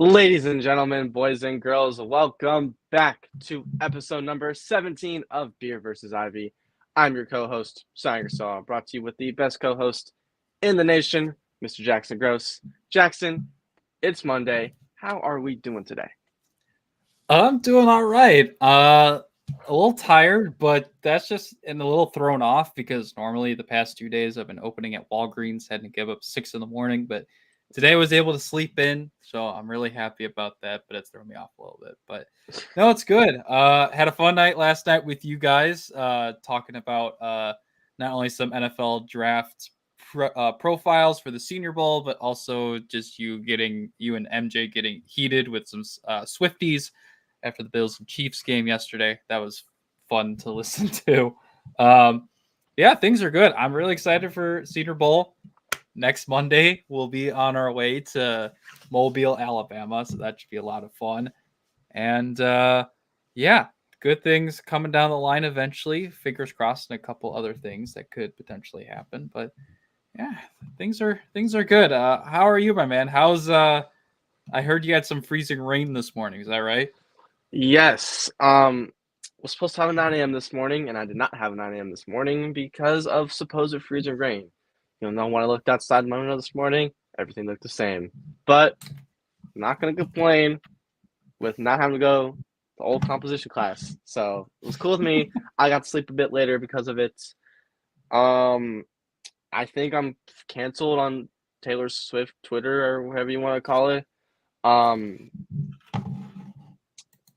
Ladies and gentlemen, boys and girls, welcome back to episode number 17 of Beer vs. Ivy. I'm your co-host, Sanger Saw, brought to you with the best co-host in the nation, Mr. Jackson Gross. Jackson, it's Monday. How are we doing today? I'm doing all right. A little tired, but that's just and a little thrown off because normally the past 2 days I've been opening at Walgreens, had to give up 6 in the morning, but today I was able to sleep in, so I'm really happy about that. But it's thrown me off a little bit. But no, it's good. Had a fun night last night with you guys, talking about not only some NFL draft profiles for the Senior Bowl, but also just you and MJ getting heated with some Swifties after the Bills and Chiefs game yesterday. That was fun to listen to. Yeah, things are good. I'm really excited for Senior Bowl. Next Monday, we'll be on our way to Mobile, Alabama, so that should be a lot of fun. And yeah, good things coming down the line eventually. Fingers crossed, and a couple other things that could potentially happen. But yeah, things are good. How are you, my man? How's I heard you had some freezing rain this morning. Is that right? Yes. Was supposed to have a 9 a.m. this morning, and I did not have a 9 a.m. this morning because of supposed freezing rain. You know, when I looked outside my window this morning, everything looked the same. But I'm not going to complain with not having to go to old composition class. So it was cool with me. I got to sleep a bit later because of it. I think I'm canceled on Taylor Swift Twitter or whatever you want to call it.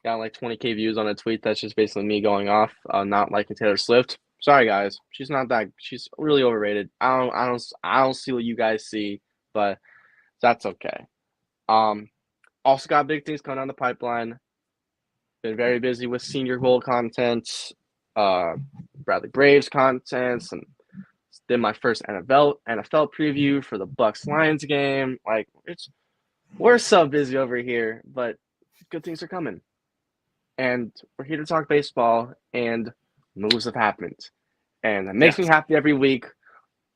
Got like 20K views on a tweet that's just basically me going off, not liking Taylor Swift. Sorry guys, she's not that. She's really overrated. I don't see what you guys see, but that's okay. Also got big things coming down the pipeline. Been very busy with Senior Bowl content, Bradley Braves content, and did my first NFL preview for the Bucks Lions game. Like we're so busy over here, but good things are coming. And we're here to talk baseball, and moves have happened. And it makes me happy every week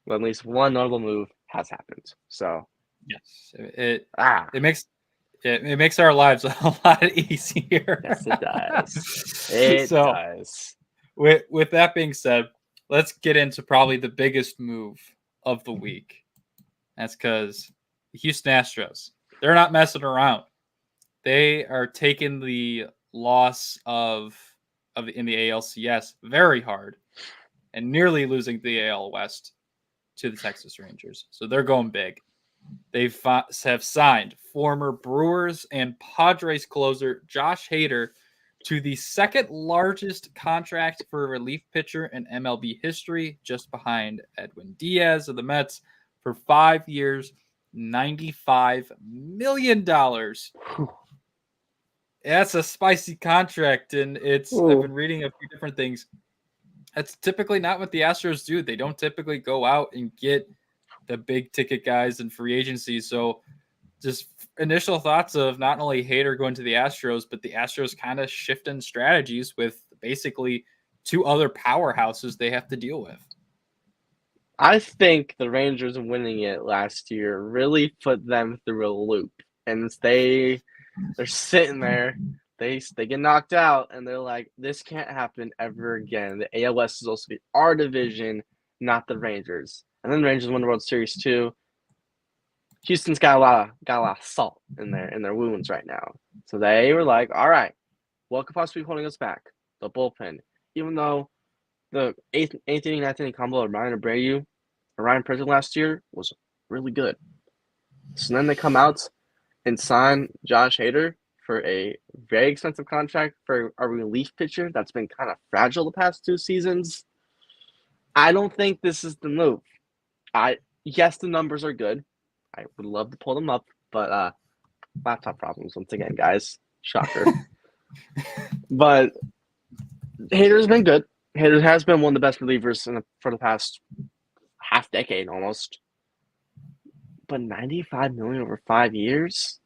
when at least one notable move has happened. So yes, it makes our lives a lot easier. Yes, it does. It does. With that being said, let's get into probably the biggest move of the week. That's because the Houston Astros, they're not messing around. They are taking the loss in the ALCS very hard and nearly losing the AL West to the Texas Rangers. So they're going big. They have signed former Brewers and Padres closer Josh Hader to the second largest contract for a relief pitcher in MLB history, just behind Edwin Diaz of the Mets for 5 years, $95 million. That's a spicy contract, and I've been reading a few different things. That's typically not what the Astros do. They don't typically go out and get the big ticket guys in free agency. So just initial thoughts of not only Hader going to the Astros, but the Astros kind of shifting strategies with basically two other powerhouses they have to deal with. I think the Rangers winning it last year really put them through a loop, and they're sitting there. They get knocked out, and they're like, "This can't happen ever again." The AL West is supposed to be our division, not the Rangers. And then the Rangers won the World Series too. Houston's got a lot of salt in their wounds right now, so they were like, "All right, what could possibly be holding us back?" The bullpen, even though the eighth inning, ninth inning combo of Ryan Abreu or Ryan Presley last year was really good. So then they come out and sign Josh Hader for a very expensive contract for a relief pitcher that's been kind of fragile the past 2 seasons. I don't think this is the move. Yes, the numbers are good. I would love to pull them up, but laptop problems once again, guys. Shocker. But Hader's been good. Hader has been one of the best relievers for the past half decade almost. But $95 million over 5 years?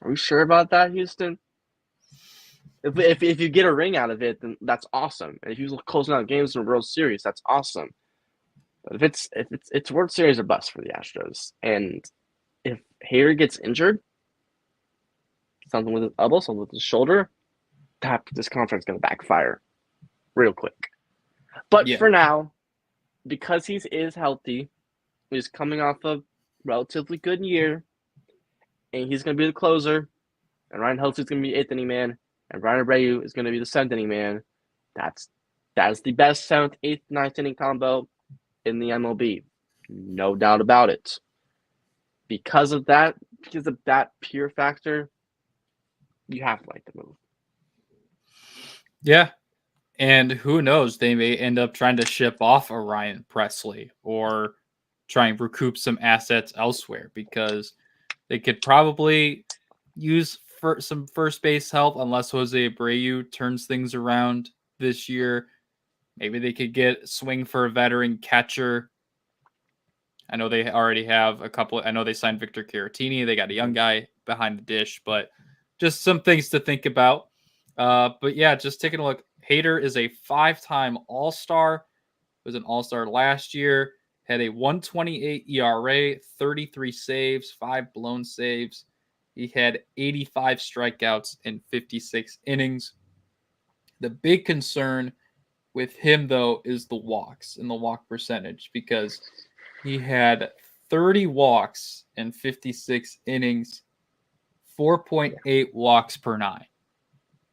Are we sure about that, Houston? If you get a ring out of it, then that's awesome. And if you closing out games in the World Series, that's awesome. But if it's World Series or bust for the Astros, and if Hader gets injured, something with his elbow, something with his shoulder, this contract's going to backfire real quick. But for now, because he is healthy, he's coming off a relatively good year, and he's going to be the closer, and Ryan Helsley's going to be 8th inning man, and Ryan Abreu is going to be the 7th inning man. That is the best 7th, 8th, 9th inning combo in the MLB. No doubt about it. Because of that pure factor, you have to like the move. Yeah. And who knows, they may end up trying to ship off a Ryan Presley or try and recoup some assets elsewhere, because they could probably use some first base help unless Jose Abreu turns things around this year. Maybe they could swing for a veteran catcher. I know they already have a couple. I know they signed Victor Caratini. They got a young guy behind the dish, but just some things to think about. But yeah, just taking a look. Hader is a 5-time All-Star. Was an All-Star last year. Had a 1.28 ERA, 33 saves, 5 blown saves. He had 85 strikeouts in 56 innings. The big concern with him, though, is the walks and the walk percentage, because he had 30 walks in 56 innings, 4.8 walks per 9.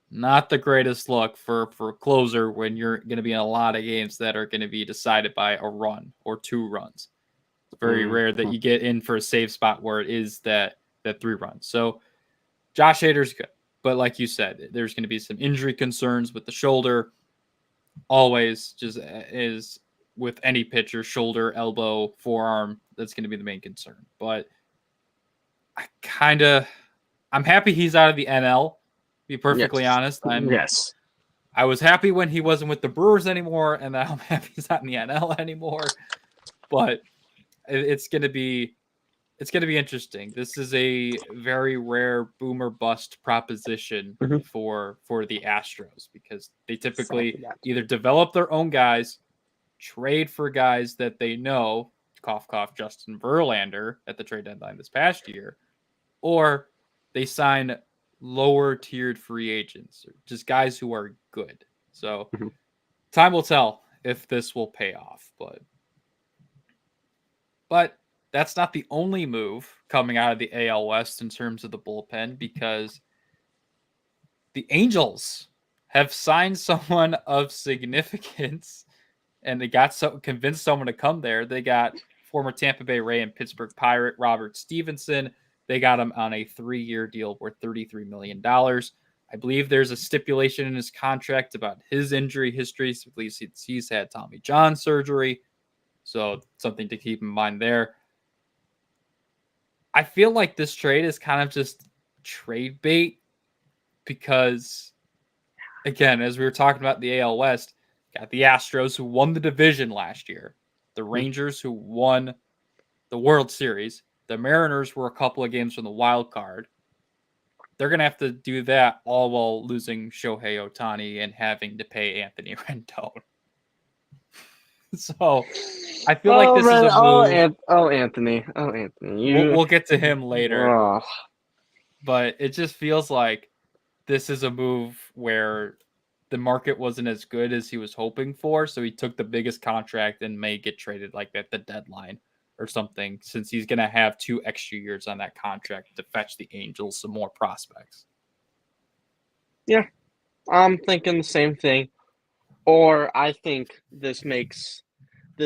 Not the greatest look for a closer when you're going to be in a lot of games that are going to be decided by a run or 2 runs. It's very rare that you get in for a save spot where it is that 3 runs. So Josh Hader's good. But like you said, there's going to be some injury concerns with the shoulder. Always just is with any pitcher, shoulder, elbow, forearm, that's going to be the main concern. But I'm happy he's out of the NL. Be perfectly honest. I was happy when he wasn't with the Brewers anymore, and now I'm happy he's not in the NL anymore. But it's going to be interesting. This is a very rare boomer bust proposition for the Astros, because they typically either develop their own guys, trade for guys that they know, cough cough, Justin Verlander at the trade deadline this past year, or they sign lower tiered free agents, or just guys who are good. So time will tell if this will pay off, but that's not the only move coming out of the AL West in terms of the bullpen, because the Angels have signed someone of significance, and they convinced someone to come there. They got former Tampa Bay Ray and Pittsburgh Pirate Robert Stevenson. They got him on a 3-year deal worth $33 million. I believe there's a stipulation in his contract about his injury history. So at least he's had Tommy John surgery. So something to keep in mind there. I feel like this trade is kind of just trade bait, because, again, as we were talking about the AL West, got the Astros, who won the division last year, the Rangers, who won the World Series, the Mariners were a couple of games from the wild card. They're going to have to do that all while losing Shohei Ohtani and having to pay Anthony Rendon. So I feel like this is a move. Anthony. We'll get to him later. But it just feels like this is a move where the market wasn't as good as he was hoping for, so he took the biggest contract and may get traded like at the deadline or something, since he's going to have 2 extra years on that contract to fetch the Angels some more prospects. Yeah, I'm thinking the same thing. Or I think this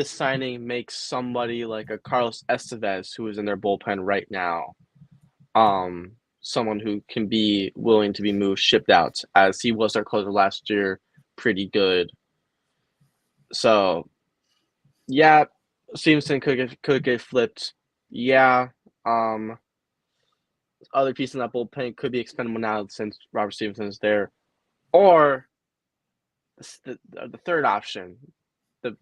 signing makes somebody like a Carlos Estevez, who is in their bullpen right now, someone who can be willing to be shipped out, as he was their closer last year, pretty good. So, yeah, Stevenson could get flipped. Yeah, other pieces in that bullpen could be expendable now since Robert Stevenson is there. Or the third option, the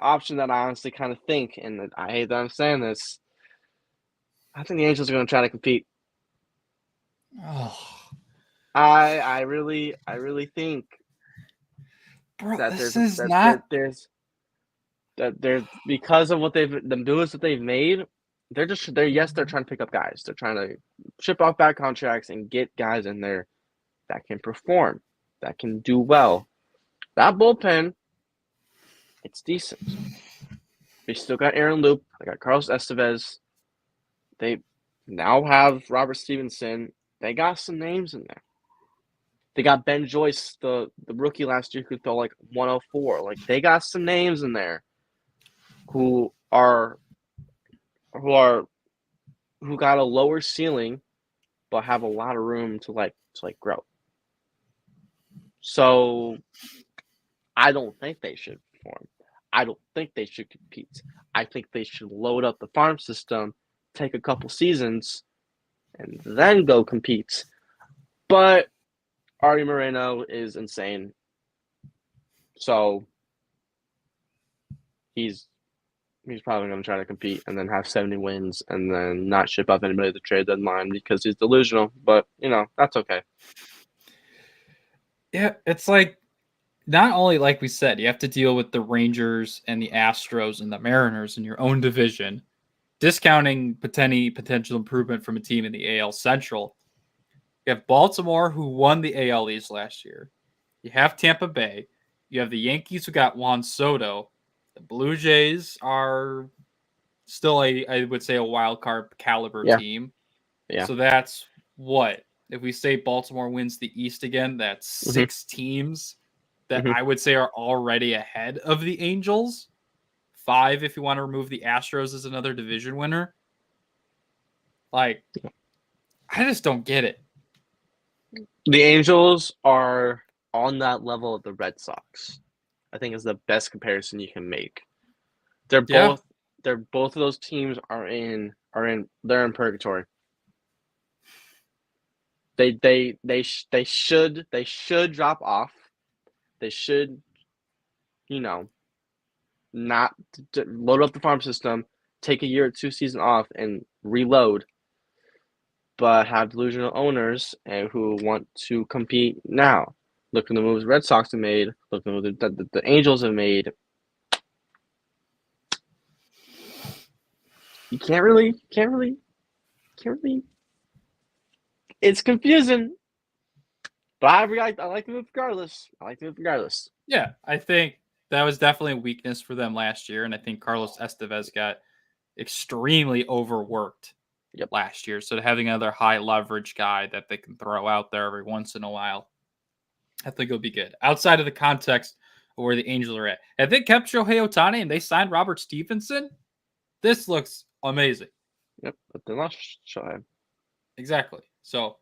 option that I honestly kind of think, and I hate that I'm saying this, I think the Angels are going to try to compete. Oh, I really think that there's because of the moves that they've made, they're trying to pick up guys. They're trying to ship off bad contracts and get guys in there that can perform, that can do well. That bullpen, it's decent. They still got Aaron Loop. They got Carlos Estevez. They now have Robert Stevenson. They got some names in there. They got Ben Joyce, the rookie last year who threw like 104. Like they got some names in there who got a lower ceiling but have a lot of room to grow. So I don't think they should perform. I don't think they should compete. I think they should load up the farm system, take a couple seasons, and then go compete. But Artie Moreno is insane. So he's probably going to try to compete and then have 70 wins and then not ship off anybody at the trade deadline because he's delusional. But, that's okay. Yeah, it's like, not only, like we said, you have to deal with the Rangers and the Astros and the Mariners in your own division, discounting potential improvement from a team in the AL Central. You have Baltimore, who won the AL East last year. You have Tampa Bay. You have the Yankees, who got Juan Soto. The Blue Jays are still I would say, a wild card caliber team. Yeah. So that's what? If we say Baltimore wins the East again, that's 6 teams that I would say are already ahead of the Angels. 5 if you want to remove the Astros as another division winner. Like, I just don't get it. The Angels are on that level of the Red Sox. I think is the best comparison you can make. They're both of those teams they're in purgatory. They should drop off. They should, not load up the farm system, take a year or 2 season off, and reload. But have delusional owners who want to compete now. Look at the moves the Red Sox have made. Look at the Angels have made. You can't really. It's confusing. But I like to move regardless. Yeah, I think that was definitely a weakness for them last year, and I think Carlos Estevez got extremely overworked last year. So having another high leverage guy that they can throw out there every once in a while, I think it'll be good. Outside of the context of where the Angels are at, have they kept Shohei Ohtani and they signed Robert Stevenson? This looks amazing. Yep, but they lost Shohei. Exactly. So,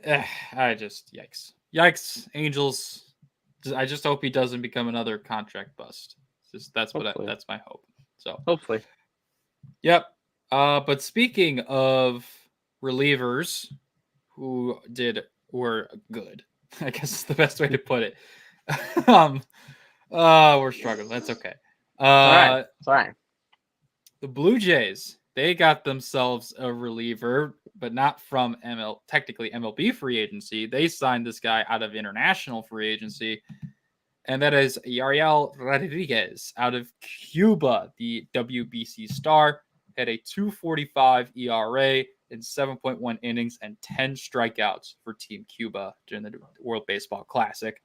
I just yikes, Angels. I just hope he doesn't become another contract bust. That's my hope. So hopefully, yep. But speaking of relievers who were good, I guess is the best way to put it. We're struggling. That's okay. Sorry. The Blue Jays, they got themselves a reliever, but not from technically MLB free agency. They signed this guy out of international free agency, and that is Yariel Rodriguez out of Cuba, the WBC star. Had a 2.45 ERA in 7.1 innings and 10 strikeouts for Team Cuba during the World Baseball Classic.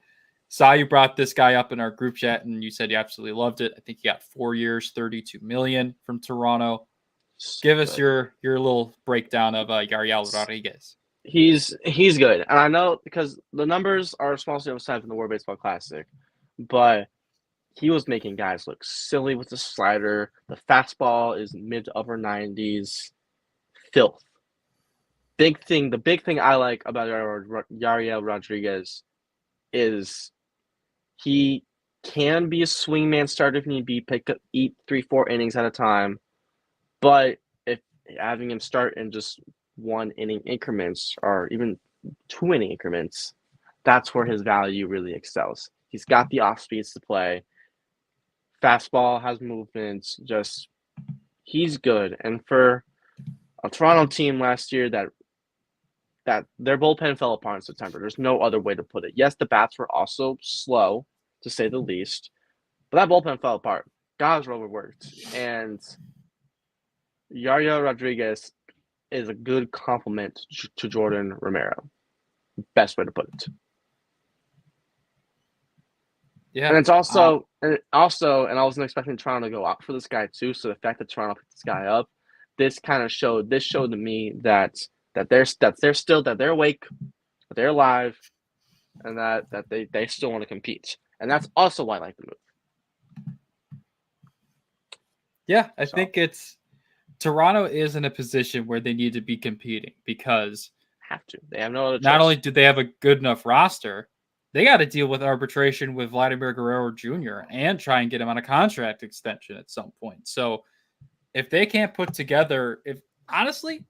Saw you brought this guy up in our group chat, and you said you absolutely loved it. I think he got 4 years, $32 million from Toronto. Give us your little breakdown of Yariel Rodriguez. He's good, and I know because the numbers are small sample size in the World Baseball Classic, but he was making guys look silly with the slider. The fastball is mid to upper 90s. Filth. The big thing I like about Yariel Rodriguez is he can be a swingman starter if need be, eat 3-4 innings at a time. But if having him start in just 1 inning increments or even 2 inning increments, that's where his value really excels. He's got the off speeds to play. Fastball has movements. He's good. And for a Toronto team last year that their bullpen fell apart in September, there's no other way to put it. Yes, the bats were also slow, to say the least, but that bullpen fell apart. Guys were overworked, and Yaya Rodriguez is a good compliment to Jordan Romero. Best way to put it. Yeah. And it's also, and I wasn't expecting Toronto to go out for this guy too. So the fact that Toronto picked this guy up, this showed to me that they're awake, that they're alive, and that they still want to compete. And that's also why I like the move. Yeah, I think it's Toronto is in a position where they need to be competing because they have no other choice. Not only do they have a good enough roster, they got to deal with arbitration with Vladimir Guerrero Jr. and try and get him on a contract extension at some point. So if they can't put together, honestly,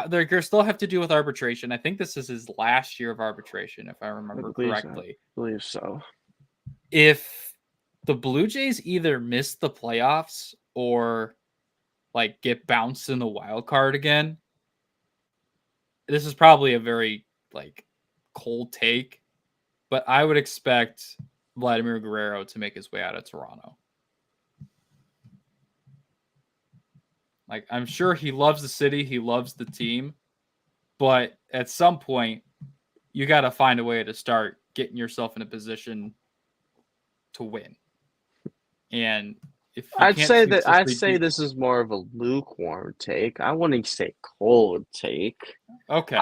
they're going to still have to deal with arbitration. I think this is his last year of arbitration, if I remember correctly. I believe so. If the Blue Jays either miss the playoffs or like get bounced in the wild card again, this is probably a very like cold take, but I would expect Vladimir Guerrero to make his way out of Toronto. Like, I'm sure he loves the city, he loves the team, but at some point, you got to find a way to start getting yourself in a position to win. And if I'd say this is more of a lukewarm take. I wouldn't say cold take. Okay.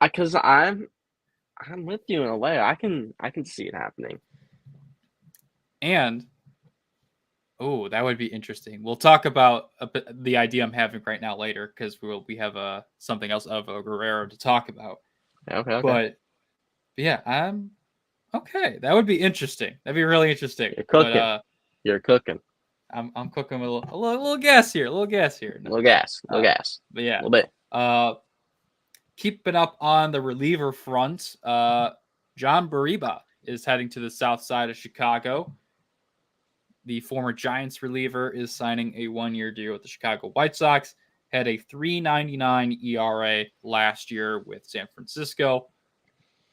Because I'm with you in a way. I can see it happening. And that would be interesting. We'll talk about the idea I'm having right now later because we have something else of a Guerrero to talk about. Okay. But yeah, I'm okay. That would be interesting. That'd be really interesting. You're cooking. But, you're cooking. I'm cooking with a little gas here. A little gas here. No. Gas. But yeah, a little bit. Keeping up on the reliever front, John Bariba is heading to the south side of Chicago. The former Giants reliever is signing a 1-year deal with the Chicago White Sox. Had a 3.99 ERA last year with San Francisco.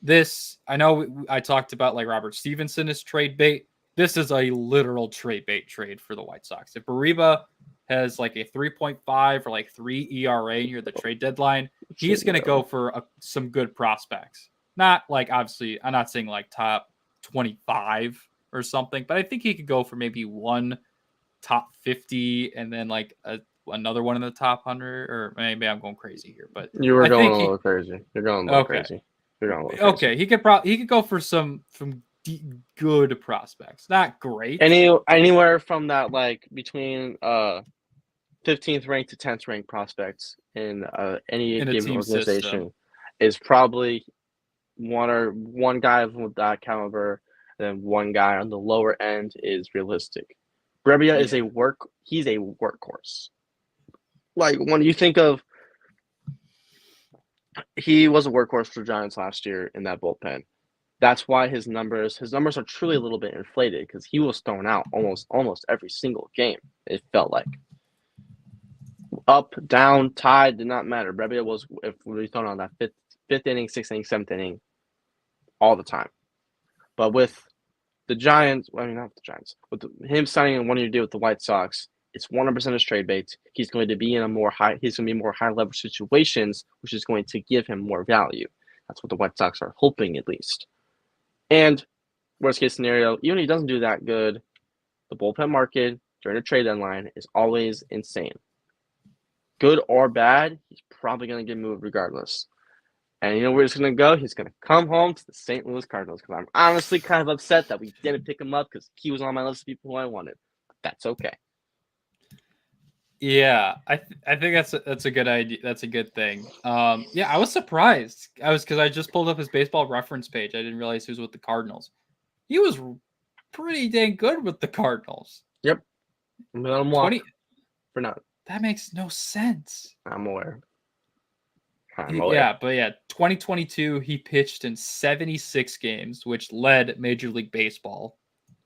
This, I know I talked about like Robert Stevenson as trade bait. This is a literal trade bait trade for the White Sox. If Bariba has like a 3.5 or like 3 ERA near the trade deadline, he's going to go for some good prospects. Not like, obviously, I'm not saying like top 25 or something, but I think he could go for maybe one top 50 and then like another one in the top 100, or maybe I'm going crazy here, but you were going a little crazy. You're going a little crazy. You're going a little crazy. Okay, he could go for some good prospects. Not great. Anywhere from that, like between 15th ranked to 10th ranked prospects in any given organization system is probably one guy with that caliber, and then one guy on the lower end is realistic. Brebia is he's a workhorse. Like when you think of, he was a workhorse for Giants last year in that bullpen. That's why his numbers are truly a little bit inflated because he was thrown out almost every single game. It felt like up, down, tied did not matter. Brebia was thrown on that fifth inning, sixth inning, seventh inning, all the time. But with the Giants, not the Giants, with him signing a 1-year deal with the White Sox, it's 100% a trade bait. He's going to be in more high level situations, which is going to give him more value. That's what the White Sox are hoping, at least. And worst case scenario, even if he doesn't do that good, the bullpen market during the trade deadline is always insane. Good or bad, he's probably going to get moved regardless. And you know where he's going to go? He's going to come home to the St. Louis Cardinals because I'm honestly kind of upset that we didn't pick him up because he was on my list of people who I wanted. But that's okay. Yeah, I think that's a good idea. That's a good thing. Yeah, I was surprised. Because I just pulled up his baseball reference page. I didn't realize he was with the Cardinals. He was pretty dang good with the Cardinals. Yep. I'm let him walk for now. That makes no sense. I'm aware. Yeah, but 2022 he pitched in 76 games, which led Major League Baseball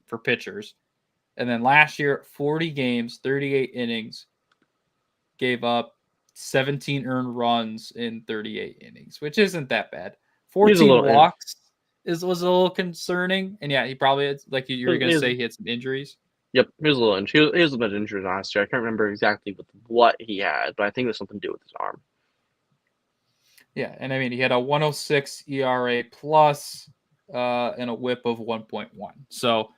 for pitchers. And then last year, 40 games, 38 innings, gave up 17 earned runs in 38 innings, which isn't that bad. 14 walks was a little concerning. And yeah, he probably had, like you were going to say, he had some injuries. Yep, he was a little injured. He was a bit injured last year. I can't remember exactly what he had, but I think it was something to do with his arm. Yeah, and I mean, he had a 106 ERA plus and a WHIP of 1.1. So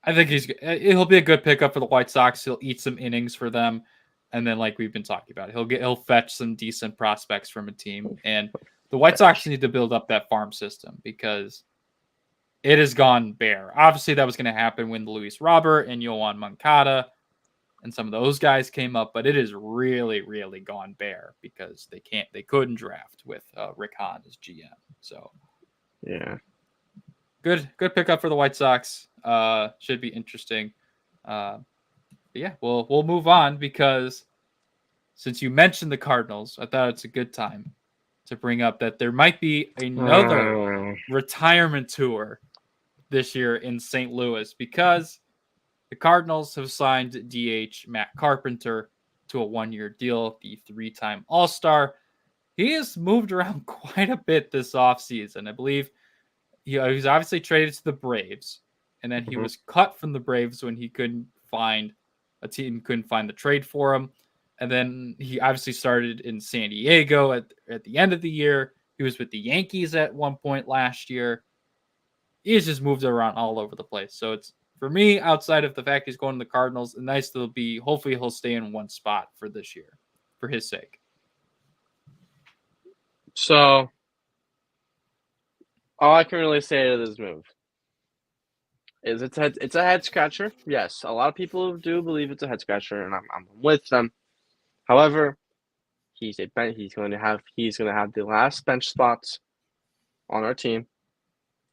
I think he'll be a good pickup for the White Sox. He'll eat some innings for them, and then like we've been talking about, he'll fetch some decent prospects from a team. And the White Sox need to build up that farm system because it has gone bare. Obviously, that was going to happen when Luis Robert and Yoan Moncada and some of those guys came up, but it has really, really gone bare because they couldn't draft with Rick Hahn as GM. So yeah, good pickup for the White Sox. Should be interesting. But yeah, we'll move on because since you mentioned the Cardinals, I thought it's a good time to bring up that there might be another retirement tour this year in St. Louis because the Cardinals have signed DH Matt Carpenter to a 1-year deal, the 3-time All-Star. He has moved around quite a bit this offseason. I believe he was obviously traded to the Braves, and then he was cut from the Braves when a team couldn't find the trade for him. And then he obviously started in San Diego at the end of the year. He was with the Yankees at one point last year. He's just moved around all over the place. So it's, for me, outside of the fact he's going to the Cardinals, nice to be, hopefully he'll stay in one spot for this year, for his sake. So, all I can really say to this move is it's a head scratcher. Yes, a lot of people do believe it's a head scratcher, and I'm with them. However, he's going to have the last bench spots on our team.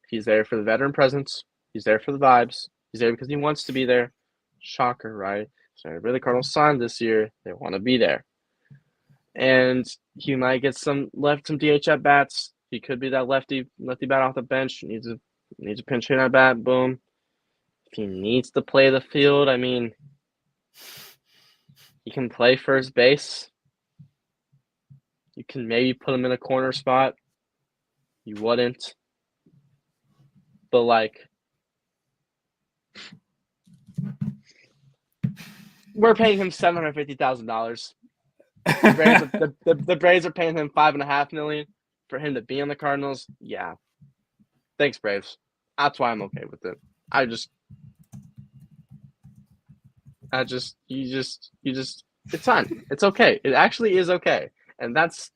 He's there for the veteran presence. He's there for the vibes. He's there because he wants to be there. Shocker, right? So everybody the Cardinals signed this year, they want to be there. And he might get some DH at bats. He could be that lefty bat off the bench. Needs a pinch hit at bat. Boom. If he needs to play the field, I mean, he can play first base. You can maybe put him in a corner spot. You wouldn't. But like, we're paying him $750,000. The Braves are paying him $5.5 million for him to be on the Cardinals. Yeah, thanks, Braves. That's why I'm okay with it. It's fine. It's okay. It actually is okay, and that's.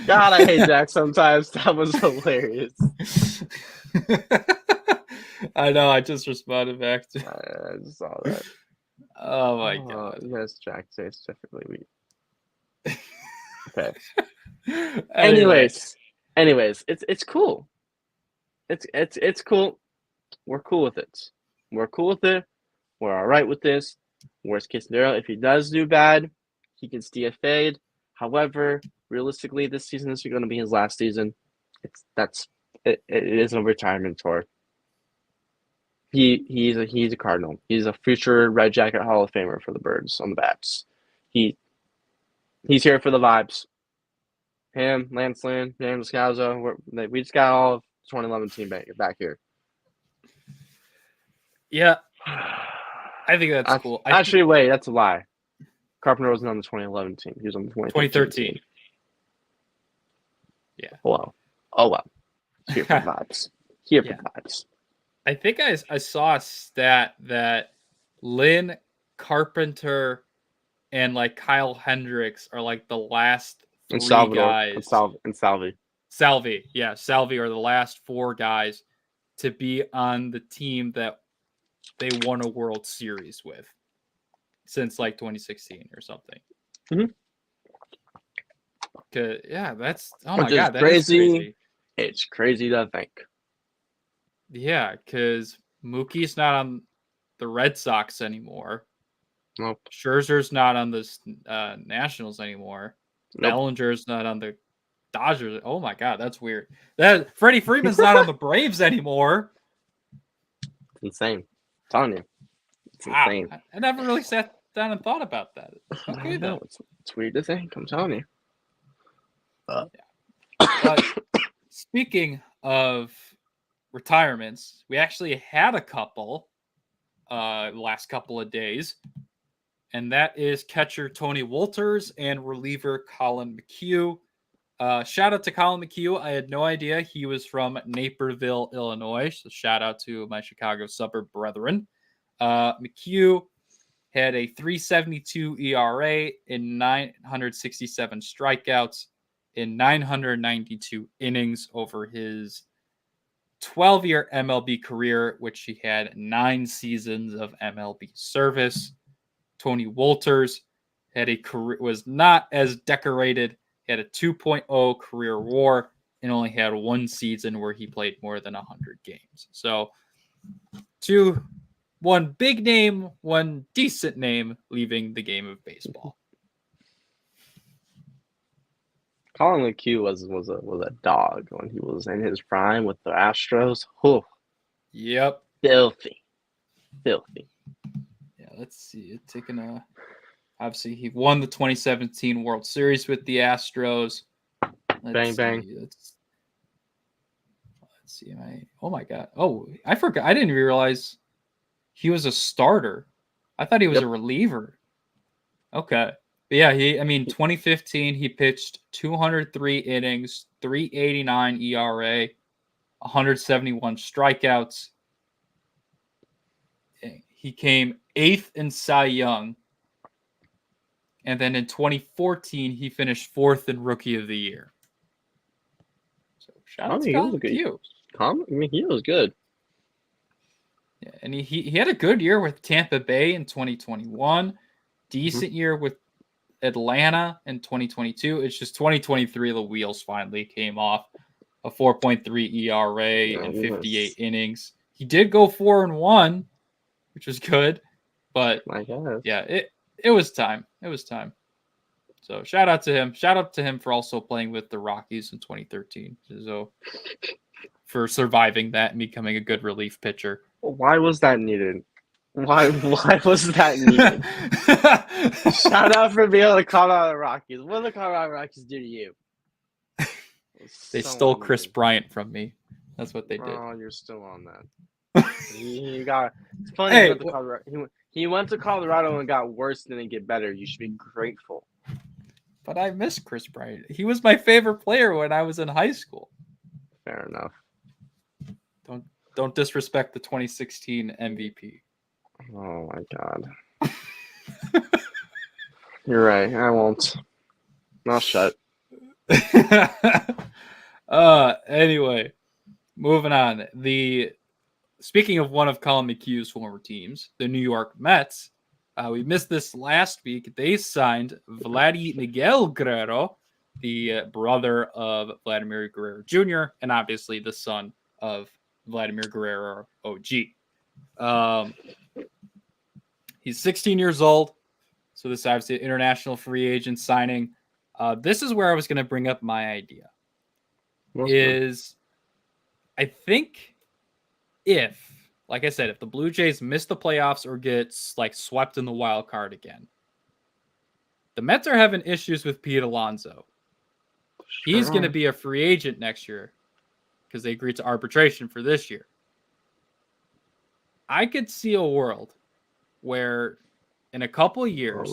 God, I hate Jack sometimes. That was hilarious. I know. I just responded back to. I just saw that. Oh my god! Yes, Jack says specifically we. Okay. Anyways, it's cool. It's cool. We're cool with it. We're all right with this. Worst case scenario, if he does do bad, he can DFA'd. However, realistically, this season is going to be his last season. It is a retirement tour. He's a Cardinal. He's a future Red Jacket Hall of Famer for the Birds on the bats. He's here for the vibes. Him, Lance Lynn, Dan Descalzo, we just got all of the 2011 team back here. Yeah, I think that's cool. Wait, that's a lie. Carpenter wasn't on the 2011 team. He was on the 2013 team. Yeah. Oh well. Here for vibes. For vibes. I think I saw a stat that Lynn, Carpenter, and like Kyle Hendricks are like the last three guys. And Salvi. Salvi are the last 4 guys to be on the team that they won a World Series with since like 2016 or something. Mm-hmm. Yeah, that's that crazy. Is crazy. It's crazy to think. Yeah, because Mookie's not on the Red Sox anymore. Nope. Scherzer's not on the Nationals anymore. Nope. Bellinger's not on the Dodgers. Oh my god, that's weird. Freddie Freeman's not on the Braves anymore. It's insane. I'm telling you. It's insane. I never really sat down and thought about that. Okay, though. It's weird to think. I'm telling you. Speaking of retirements, we actually had a couple last couple of days, and that is catcher Tony Wolters and reliever Colin McHugh. Shout out to Colin McHugh. I had no idea he was from Naperville, Illinois. So shout out to my Chicago suburb brethren. McHugh had a 3.72 ERA in 967 strikeouts in 992 innings over his 12-year MLB career, which he had 9 seasons of MLB service. Tony Wolters had a career, was not as decorated. He had a 2.0 career WAR and only had 1 season where he played more than 100 games. So, one big name, one decent name leaving the game of baseball. Colin McHugh was a dog when he was in his prime with the Astros. Whew. Yep. Filthy. Yeah, let's see. Obviously, he won the 2017 World Series with the Astros. Bang. Let's see. Oh my God. Oh, I forgot. I didn't realize he was a starter. I thought he was a reliever. Okay. But yeah, 2015, he pitched 203 innings, 3.89 ERA, 171 strikeouts. He came 8th in Cy Young. And then in 2014, he finished 4th in Rookie of the Year. So shout out to Colin McHugh. He was good. Yeah, and he had a good year with Tampa Bay in 2021. Decent year with Atlanta in 2022. It's just 2023, the wheels finally came off. A 4.3 ERA in 58 innings. He did go 4-1, which was good. But yeah, it was time. So shout out to him. Shout out to him for also playing with the Rockies in 2013. So for surviving that and becoming a good relief pitcher. Why was that needed? Why was that needed? Shout out for being on the Colorado Rockies. What did the Colorado Rockies do to you? They stole Chris Bryant from me. That's what they did. Oh, you're still on that. It's funny. Hey, he went to Colorado and got worse and didn't get better. You should be grateful. But I miss Chris Bryant. He was my favorite player when I was in high school. Fair enough. Don't disrespect the 2016 MVP. Oh my God. You're right. I won't. I'll shut. Anyway, moving on. Speaking of one of Colin McHugh's former teams, the New York Mets, we missed this last week. They signed Vladdy Miguel Guerrero, the brother of Vladimir Guerrero Jr., and obviously the son of Vladimir Guerrero OG. He's 16 years old, so this is obviously an international free agent signing. This is where I was going to bring up my idea. I think like I said, if the Blue Jays miss the playoffs or get swept in the wild card again, the Mets are having issues with Pete Alonso. Sure. He's going to be a free agent next year because they agreed to arbitration for this year. I could see a world where in a couple of years,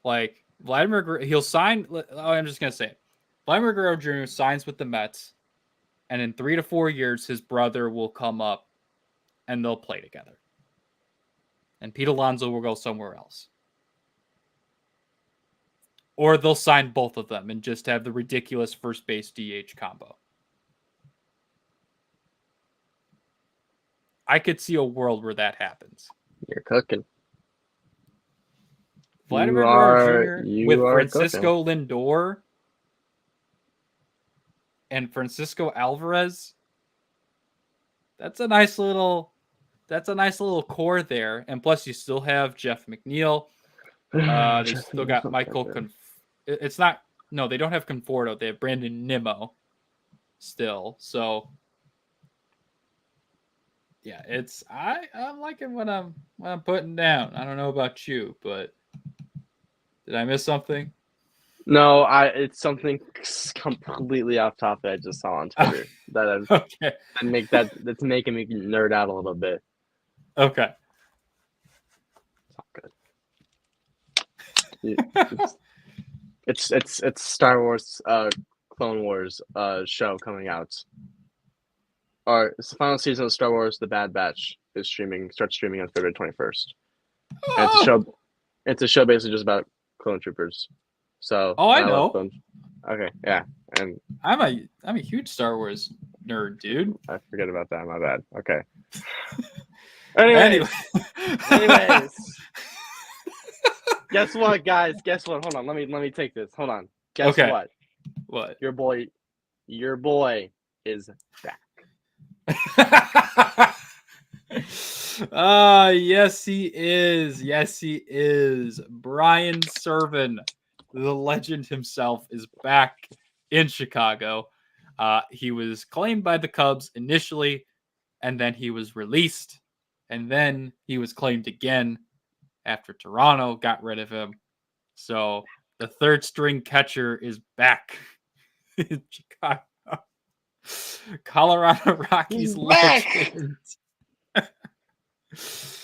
Vladimir Guerrero, he'll sign. I'm just going to say it. Vladimir Guerrero Jr. signs with the Mets, and in 3 to 4 years, his brother will come up and they'll play together. And Pete Alonso will go somewhere else. Or they'll sign both of them and just have the ridiculous first base DH combo. I could see a world where that happens. You're cooking. Vladimir Guerrero Jr. with Francisco Lindor and Francisco Alvarez. That's a nice little core there. And plus, you still have Jeff McNeil. They still got Michael. They don't have Conforto. They have Brandon Nimmo still. So yeah, I'm liking what I'm putting down. I don't know about you, but did I miss something? No, it's something completely off topic I just saw on Twitter Okay. that's making me nerd out a little bit. Okay. It's all good. It's Star Wars Clone Wars show coming out. Or it's the final season of Star Wars The Bad Batch starts streaming on February 21st. And it's a show basically just about clone troopers. So Oh, I I love know. clone. Okay, yeah. And I'm a huge Star Wars nerd, dude. I forget about that, my bad. Okay. Anyway. Anyways. Guess what, guys? Guess what? Hold on. Let me take this. Hold on. Guess Okay. what? What? Your boy is back. Yes, he is. Yes, he is. Brian Serven, the legend himself, is back in Chicago. He was claimed by the Cubs initially, and then he was released, and then he was claimed again after Toronto got rid of him. So the third string catcher is back in Chicago. Colorado Rockies legend.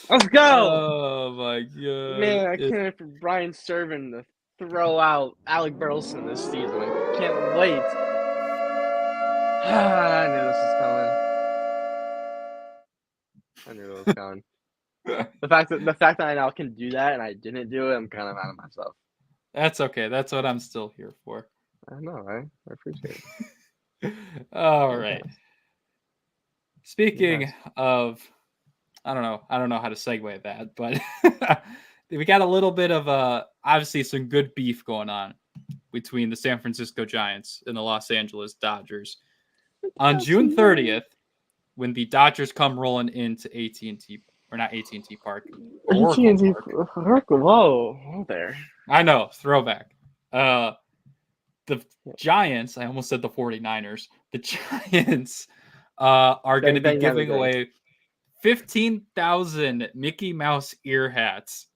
Let's go! Oh my god. Man, I can't wait for Brian Serven to throw out Alec Burleson this season. I can't wait. I knew this was coming. I knew it was coming. The fact that I now can do that and I didn't do it, I'm kind of mad at myself. That's okay. That's what I'm still here for. I know, I appreciate it. All right. Speaking of, I don't know how to segue that, but we got a little bit of obviously some good beef going on between the San Francisco Giants and the Los Angeles Dodgers. On June 30th, when the Dodgers come rolling into AT&T, or not AT&T Park, AT&T Park. Whoa there. I know, throwback. The Giants, I almost said the 49ers, the Giants are going to be giving away 15,000 Mickey Mouse ear hats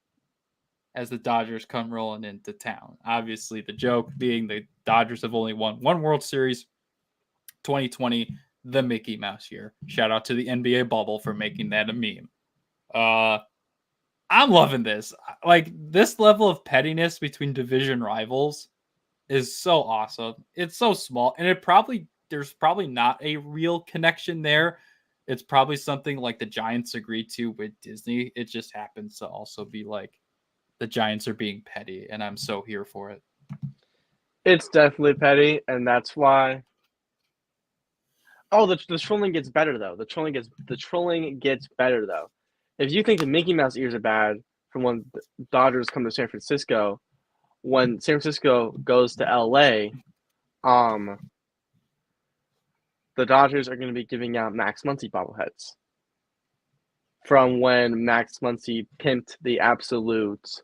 as the Dodgers come rolling into town. Obviously, the joke being the Dodgers have only won one World Series, 2020, the Mickey Mouse year. Shout out to the NBA bubble for making that a meme. I'm loving this. Like, this level of pettiness between division rivals is so awesome. It's so small, and there's probably not a real connection there. It's probably something like the Giants agreed to with Disney. It just happens to also be like the Giants are being petty, and I'm so here for it. It's definitely petty, and that's why. Oh, the trolling gets better though. The trolling gets better though. If you think the Mickey Mouse ears are bad from when the Dodgers come to San Francisco, when San Francisco goes to LA, the Dodgers are going to be giving out Max Muncy bobbleheads from when Max Muncy pimped the absolute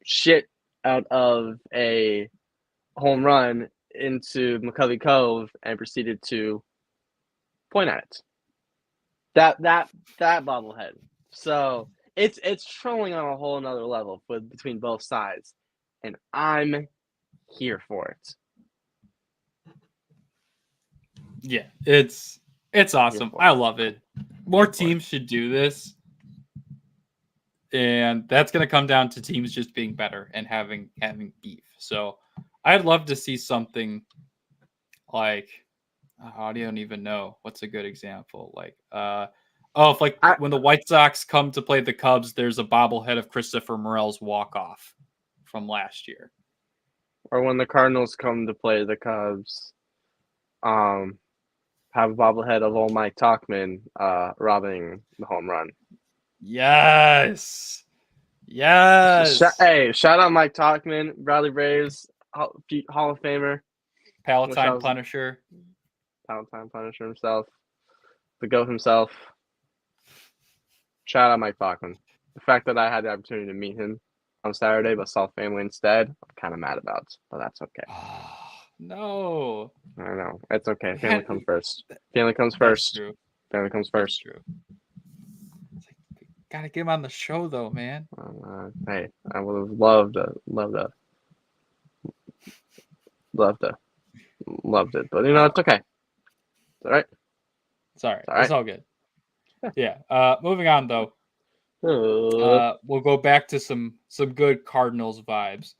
shit out of a home run into McCovey Cove and proceeded to point at it. That bobblehead. So it's trolling on a whole nother level between both sides, and I'm here for it. Yeah, it's awesome. I love it. More teams should do this, and that's going to come down to teams just being better and having beef. So I'd love to see something like, I don't even know what's a good example. Like, when the White Sox come to play the Cubs, there's a bobblehead of Christopher Morel's walk-off from last year. Or when the Cardinals come to play the Cubs, have a bobblehead of old Mike Tauchman robbing the home run. Yes. Hey, shout out Mike Tauchman, Bradley Braves, Hall of Famer. Palatine Punisher himself. The GOAT himself. Shout out Mike Tauchman. The fact that I had the opportunity to meet him on Saturday but saw family instead, I'm kind of mad about, but that's okay. No. I know. It's okay. Family comes first. Family comes first. Family comes first. True. Gotta get him on the show though, man. Hey, I would have loved to Loved it. But it's okay. It's all right. It's all right. It's all right. It's all good. Yeah. Moving on though. We'll go back to some good Cardinals vibes,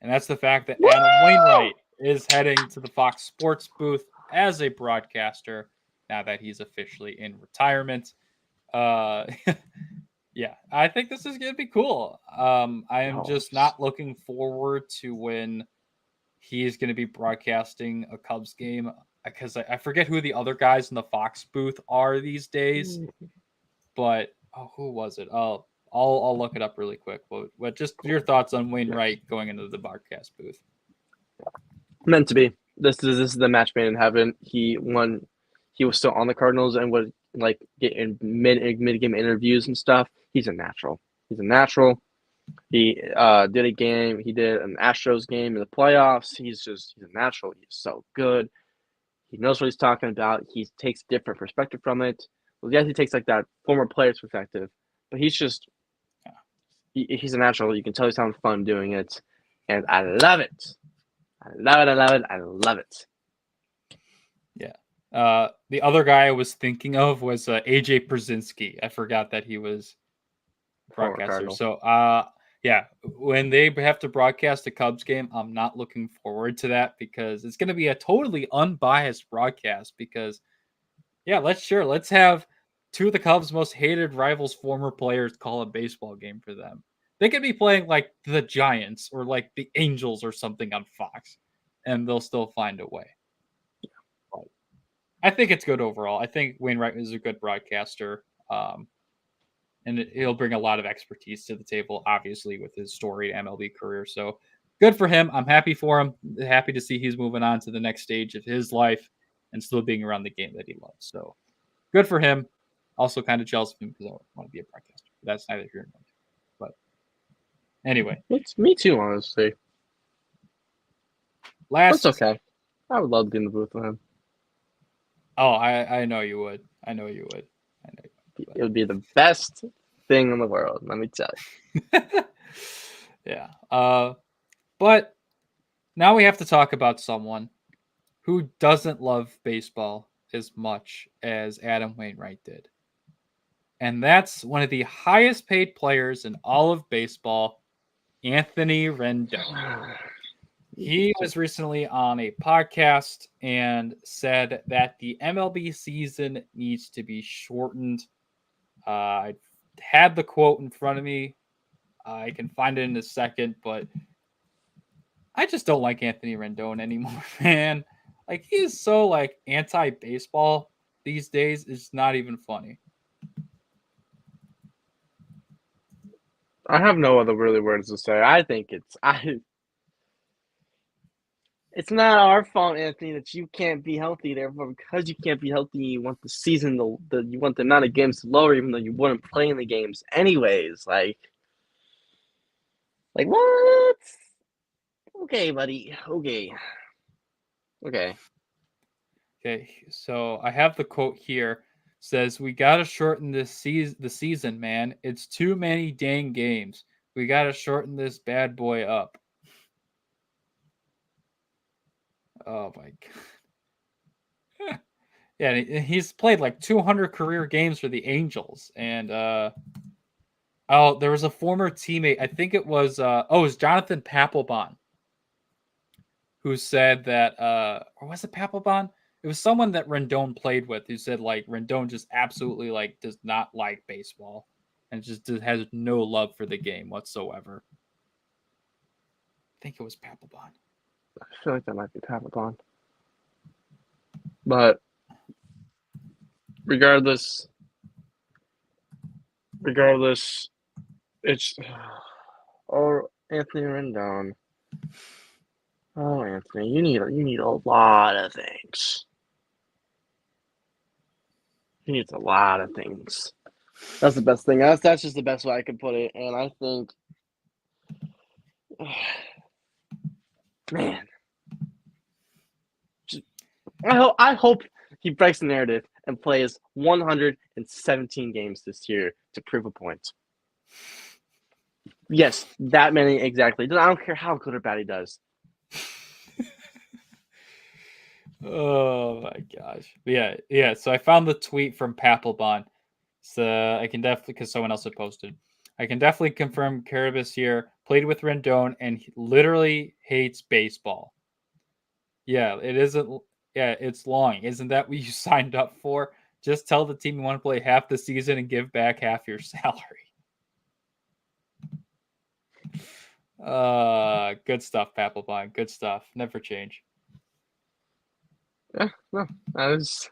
and that's the fact that Adam Wainwright is heading to the Fox Sports booth as a broadcaster now that he's officially in retirement. Yeah, I think this is gonna be cool. I am just not looking forward to when he's gonna be broadcasting a Cubs game because I forget who the other guys in the Fox booth are these days. But who was it? I'll look it up really quick. But just your thoughts on Wainwright going into the broadcast booth. Meant to be. This is the match made in heaven. He won. He was still on the Cardinals and would get in mid game interviews and stuff. He's a natural. He did a game. He did an Astros game in the playoffs. He's a natural. He's so good. He knows what he's talking about. He takes different perspective from it. Well, yes, he takes that former player's perspective, but he's a natural. You can tell he's having fun doing it, and I love it. I love it. Yeah. The other guy I was thinking of was AJ Przinsky. I forgot that he was broadcaster. So, yeah, when they have to broadcast a Cubs game, I'm not looking forward to that because it's going to be a totally unbiased broadcast because, yeah, let's have two of the Cubs' most hated rivals, former players, call a baseball game for them. They could be playing the Giants or the Angels or something on Fox, and they'll still find a way. But I think it's good overall. I think Wainwright is a good broadcaster. And he'll bring a lot of expertise to the table, obviously, with his storied MLB career. So good for him. I'm happy for him. Happy to see he's moving on to the next stage of his life and still being around the game that he loves. So good for him. Also kind of jealous of him because I want to be a broadcaster. That's neither here nor there. But anyway. It's me too, honestly. That's okay. I would love to be in the booth with him. Oh, I know you would. I know you would. It would be the best thing in the world, let me tell you. Yeah. But now we have to talk about someone who doesn't love baseball as much as Adam Wainwright did. And that's one of the highest paid players in all of baseball, Anthony Rendon. He was recently on a podcast and said that the MLB season needs to be shortened. I had the quote in front of me. I can find it in a second, but I just don't like Anthony Rendon anymore, man. He is so anti-baseball these days. It's not even funny. I have no other really words to say. I think it's not our fault, Anthony, that you can't be healthy. Therefore, because you can't be healthy, you want the season, you want the amount of games to lower, even though you wouldn't play in the games anyways. What? Okay, buddy. Okay. So I have the quote here. Says, we got to shorten the season, man. It's too many dang games. We got to shorten this bad boy up. Oh, my God. Yeah, he's played 200 career games for the Angels. And, there was a former teammate. I think it was, it was Jonathan Papelbon who said that, or was it Papelbon? It was someone that Rendon played with who said Rendon just absolutely does not like baseball and just has no love for the game whatsoever. I think it was Papelbon. I feel like that might be Papelbon. But regardless, it's Anthony Rendon. Oh, Anthony, you need a lot of things. He needs a lot of things. That's the best thing. That's just the best way I could put it. And I think, man, I hope he breaks the narrative and plays 117 games this year to prove a point. Yes, that many exactly. I don't care how good or bad he does. Oh my gosh. Yeah. So I found the tweet from Papelbon. So I can definitely, because someone else had posted. I can definitely confirm Carabas here played with Rendon and he literally hates baseball. Yeah, it isn't. Yeah, it's long. Isn't that what you signed up for? Just tell the team you want to play half the season and give back half your salary. Good stuff, Papelbon. Good stuff. Never change. Yeah, no, that is.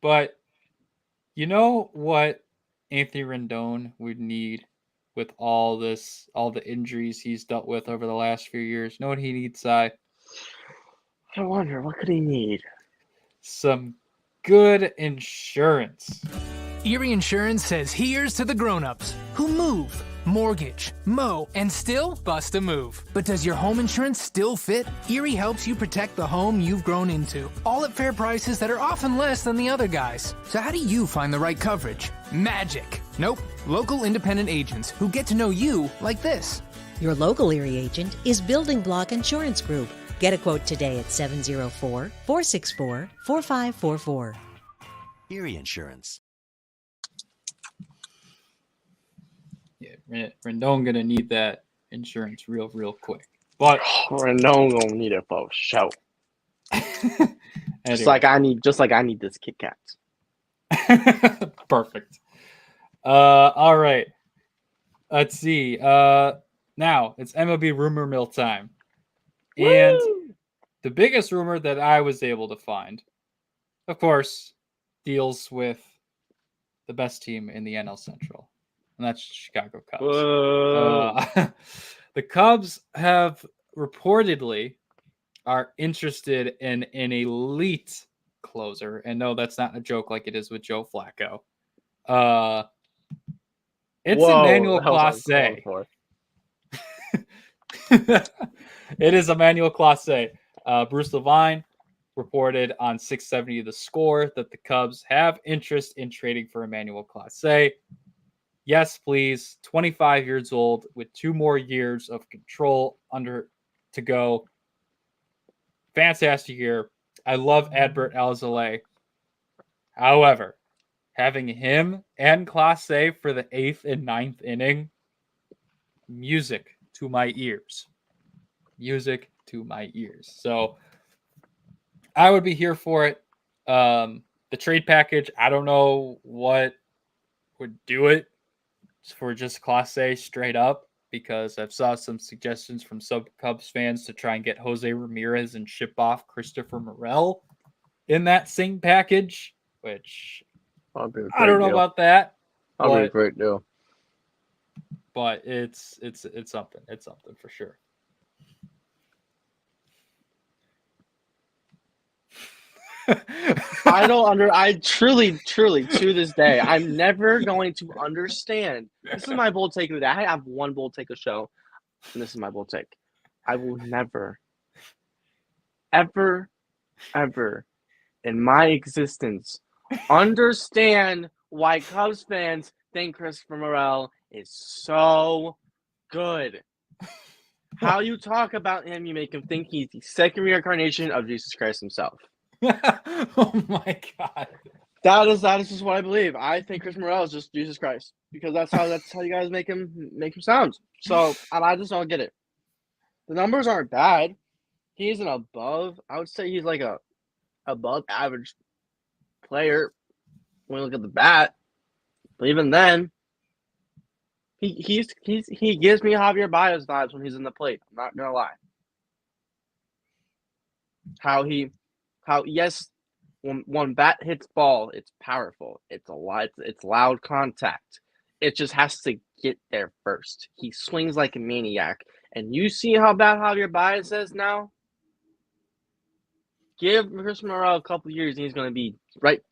But you know what Anthony Rendon would need with all the injuries he's dealt with over the last few years? You know what he needs, I wonder, what could he need? Some good insurance. Erie Insurance says here's to the grown-ups who move, mortgage, mow, and still bust a move. But does your home insurance still fit? Erie helps you protect the home you've grown into, all at fair prices that are often less than the other guys. So how do you find the right coverage? Magic. Nope. Local independent agents who get to know you like this. Your local Erie agent is Building Block Insurance Group. Get a quote today at 704-464-4544. Erie Insurance. Yeah, Rendon gonna need that insurance real quick. But Rendon gonna need it for show. anyway. Just like I need this Kit Kat. Perfect. All right. Let's see. Now it's MLB rumor mill time. And Woo! the biggest rumor that I was able to find, of course, deals with the best team in the NL Central, and that's Chicago Cubs. The Cubs have reportedly are interested in an elite closer, and no, that's not a joke like it is with Joe Flacco. It's Emmanuel Clase. It is Emmanuel Clase. Bruce Levine reported on 670 The Score that the Cubs have interest in trading for Emmanuel Clase. Yes, please. 25 years old with 2 more years of control under to go. Fantastic year. I love Adbert Alzolay. However, having him and Clase for the 8th and 9th inning, music to my ears. Music to my ears. So I would be here for it. The trade package, I don't know what would do it for just Clase straight up, because I've saw some suggestions from some Cubs fans to try and get Jose Ramirez and ship off Christopher Morel in that same package, which I don't know about that. That'll be a great deal. But it's something. It's something for sure. I truly to this day, I'm never going to understand. This is my bold take of the day. I have one bold take a show, and this is my bold take. I will never, ever in my existence understand why Cubs fans think Christopher Morel is so good. How you talk about him, you make him think he's the second reincarnation of Jesus Christ himself. Oh my God. That is just what I believe. I think Chris Morel is just Jesus Christ, because that's how you guys make him sound. So, and I just don't get it. The numbers aren't bad. He's I would say he's like a above average player when we look at the bat. But even then, he gives me Javier Baez vibes when he's in the plate. I'm not gonna lie. Yes, when bat hits ball, it's powerful. It's loud contact. It just has to get there first. He swings like a maniac. And you see how bad Javier Baez is now? Give Chris Morel a couple years and he's going to be right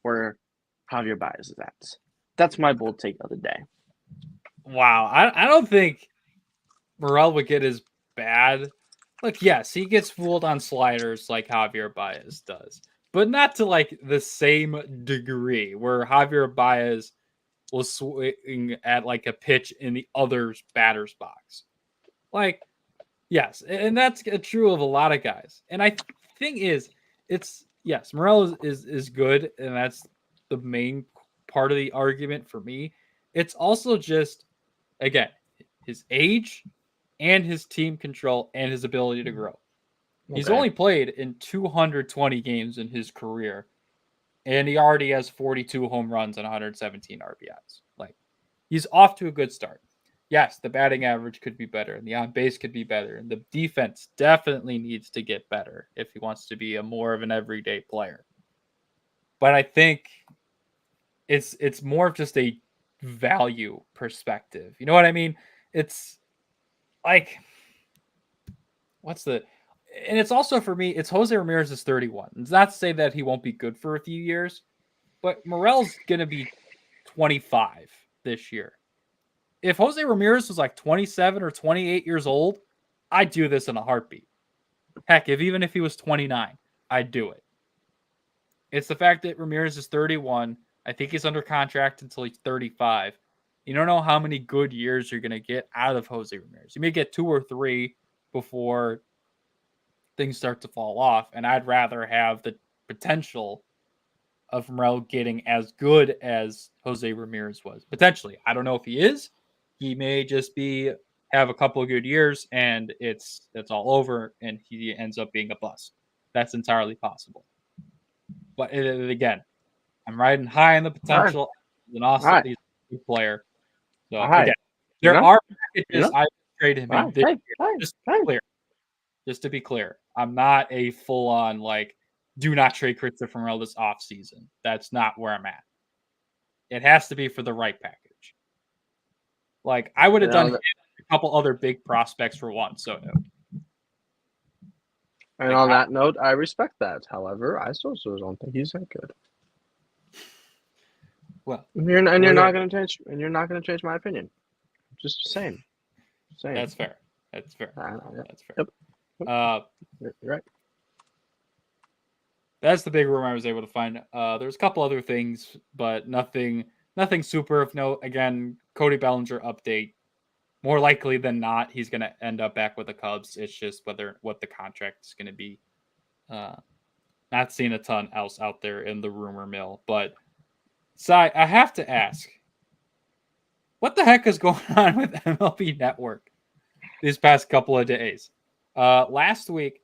where Javier Baez is at. That's my bold take of the day. Wow. I don't think Morel would get as bad. Like, yes, he gets fooled on sliders like Javier Baez does, but not to like the same degree where Javier Baez was swinging at like a pitch in the other's batter's box. Like, yes, and that's true of a lot of guys. And I think yes, Morel is good, and that's the main part of the argument for me. It's also just, again, his age and his team control and his ability to grow. He's only played in 220 games in his career, and he already has 42 home runs and 117 RBIs. Like, he's off to a good start. Yes, the batting average could be better, and the on base could be better, and the defense definitely needs to get better if he wants to be a more of an everyday player. But I think it's more of just a value perspective. You know what I mean? It's like, and it's also, for me, it's Jose Ramirez is 31. It's not to say that he won't be good for a few years, but Morel's going to be 25 this year. If Jose Ramirez was like 27 or 28 years old, I'd do this in a heartbeat. Heck, even if he was 29, I'd do it. It's the fact that Ramirez is 31. I think he's under contract until he's 35. You don't know how many good years you're going to get out of Jose Ramirez. You may get 2 or 3 before things start to fall off, and I'd rather have the potential of Morel getting as good as Jose Ramirez was. Potentially. I don't know if he is. He may just have a couple of good years and it's all over and he ends up being a bust. That's entirely possible. But again, I'm riding high on the potential. He's an awesome he's a good player. So again, there are packages I would trade him in this year. Just to be clear, I'm not a full-on like, do not trade Christopher Morel this offseason. That's not where I'm at. It has to be for the right package. Like, I would have done a couple other big prospects for Juan Soto. And on that note, I respect that. However, I still don't think he's that good. Well, you're not going to change my opinion. Just saying. That's fair. That's fair. That's fair. Yep. You're right. That's the big rumor I was able to find. There's a couple other things, but nothing super of note. Again, Cody Bellinger update. More likely than not, he's going to end up back with the Cubs. It's just what the contract is going to be. Not seeing a ton else out there in the rumor mill. But, Sai, I have to ask, what the heck is going on with MLB Network these past couple of days? Last week,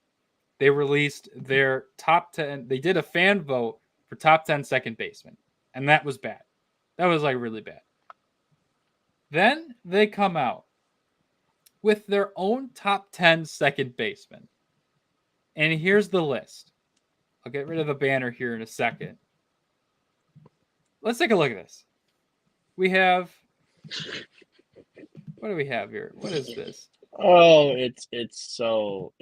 they released their top 10. They did a fan vote for top 10 second baseman, and that was bad. That was like really bad. Then they come out with their own top 10 second baseman. And here's the list. I'll get rid of the banner here in a second. Let's take a look at this. We have, what do we have here? What is this? Oh, it's so.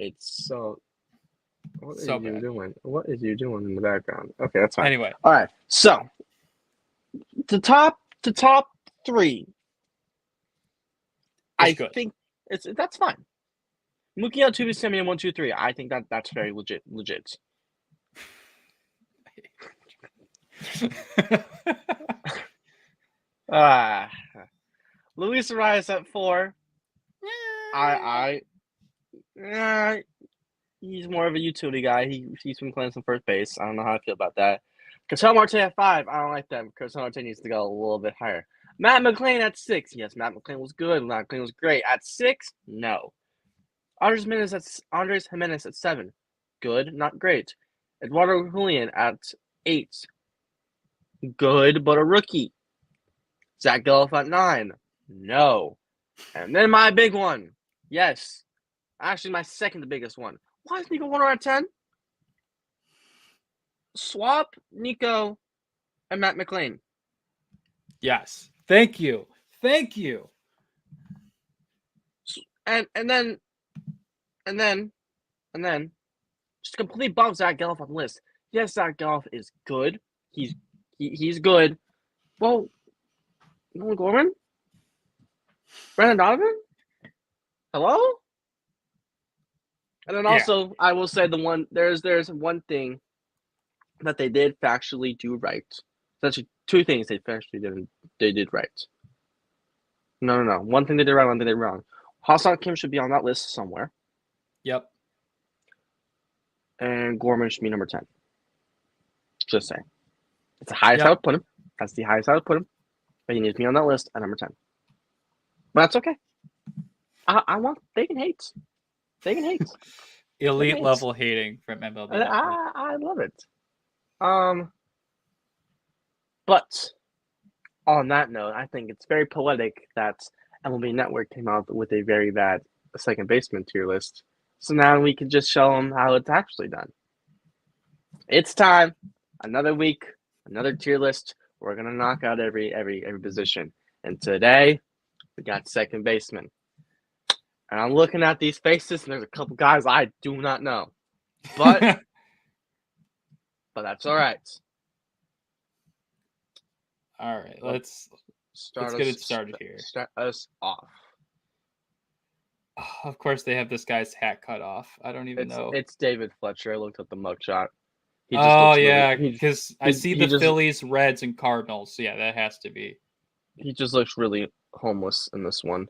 What So are you bad. doing? What is you doing in the background? Okay, that's fine. Anyway, all right. So the top 3. I think that's fine. Mookie Altuve, Semien, 1, 2, 3. I think that's very legit. Luis Arias at 4. He's more of a utility guy. He's been playing some first base. I don't know how I feel about that. Ketel Marte at 5. I don't like that. Ketel Marte needs to go a little bit higher. Matt McClain at 6. Yes, Matt McClain was good. Matt McClain was great. At 6, no. Andres Jimenez at 7. Good, not great. Eduardo Julian at 8. Good, but a rookie. Zach Galef at 9. No. And then my big one. Yes. Actually, my second biggest one. Why is Nico Warner at 10? Swap Nico and Matt McClain. yes. Thank you. And then just completely bump Zach Galef on the list. Yes, Zach Galef is good. He's good. Well, Nolan Gorman? Brandon Donovan? Hello? And then also, I will say there's one thing that they did factually do right. It's actually two things they did right. No. One thing they did right, one thing they did wrong. Ha-Seong Kim should be on that list somewhere, Yep. and Gorman should be number 10. Just saying. It's the highest Yep. I would put him. That's the highest I would put him. But he needs to be on that list at number 10. But that's okay. I want they can hate. They can hate. Elite level hating from MLB. I love it. But on that note, I think it's very poetic that MLB Network came out with a very bad second baseman tier list. So now we can just show them how it's actually done. It's time. Another week, another tier list. We're gonna knock out every position. And today, we got second baseman. And I'm looking at these faces, and there's a couple guys I do not know. But that's all right. All right, let's get it started here. Start us off. Of course, they have this guy's hat cut off. I don't even know. It's David Fletcher. I looked at the mugshot. Because I see the Phillies, Reds, and Cardinals. So yeah, that has to be. He just looks really homeless in this one.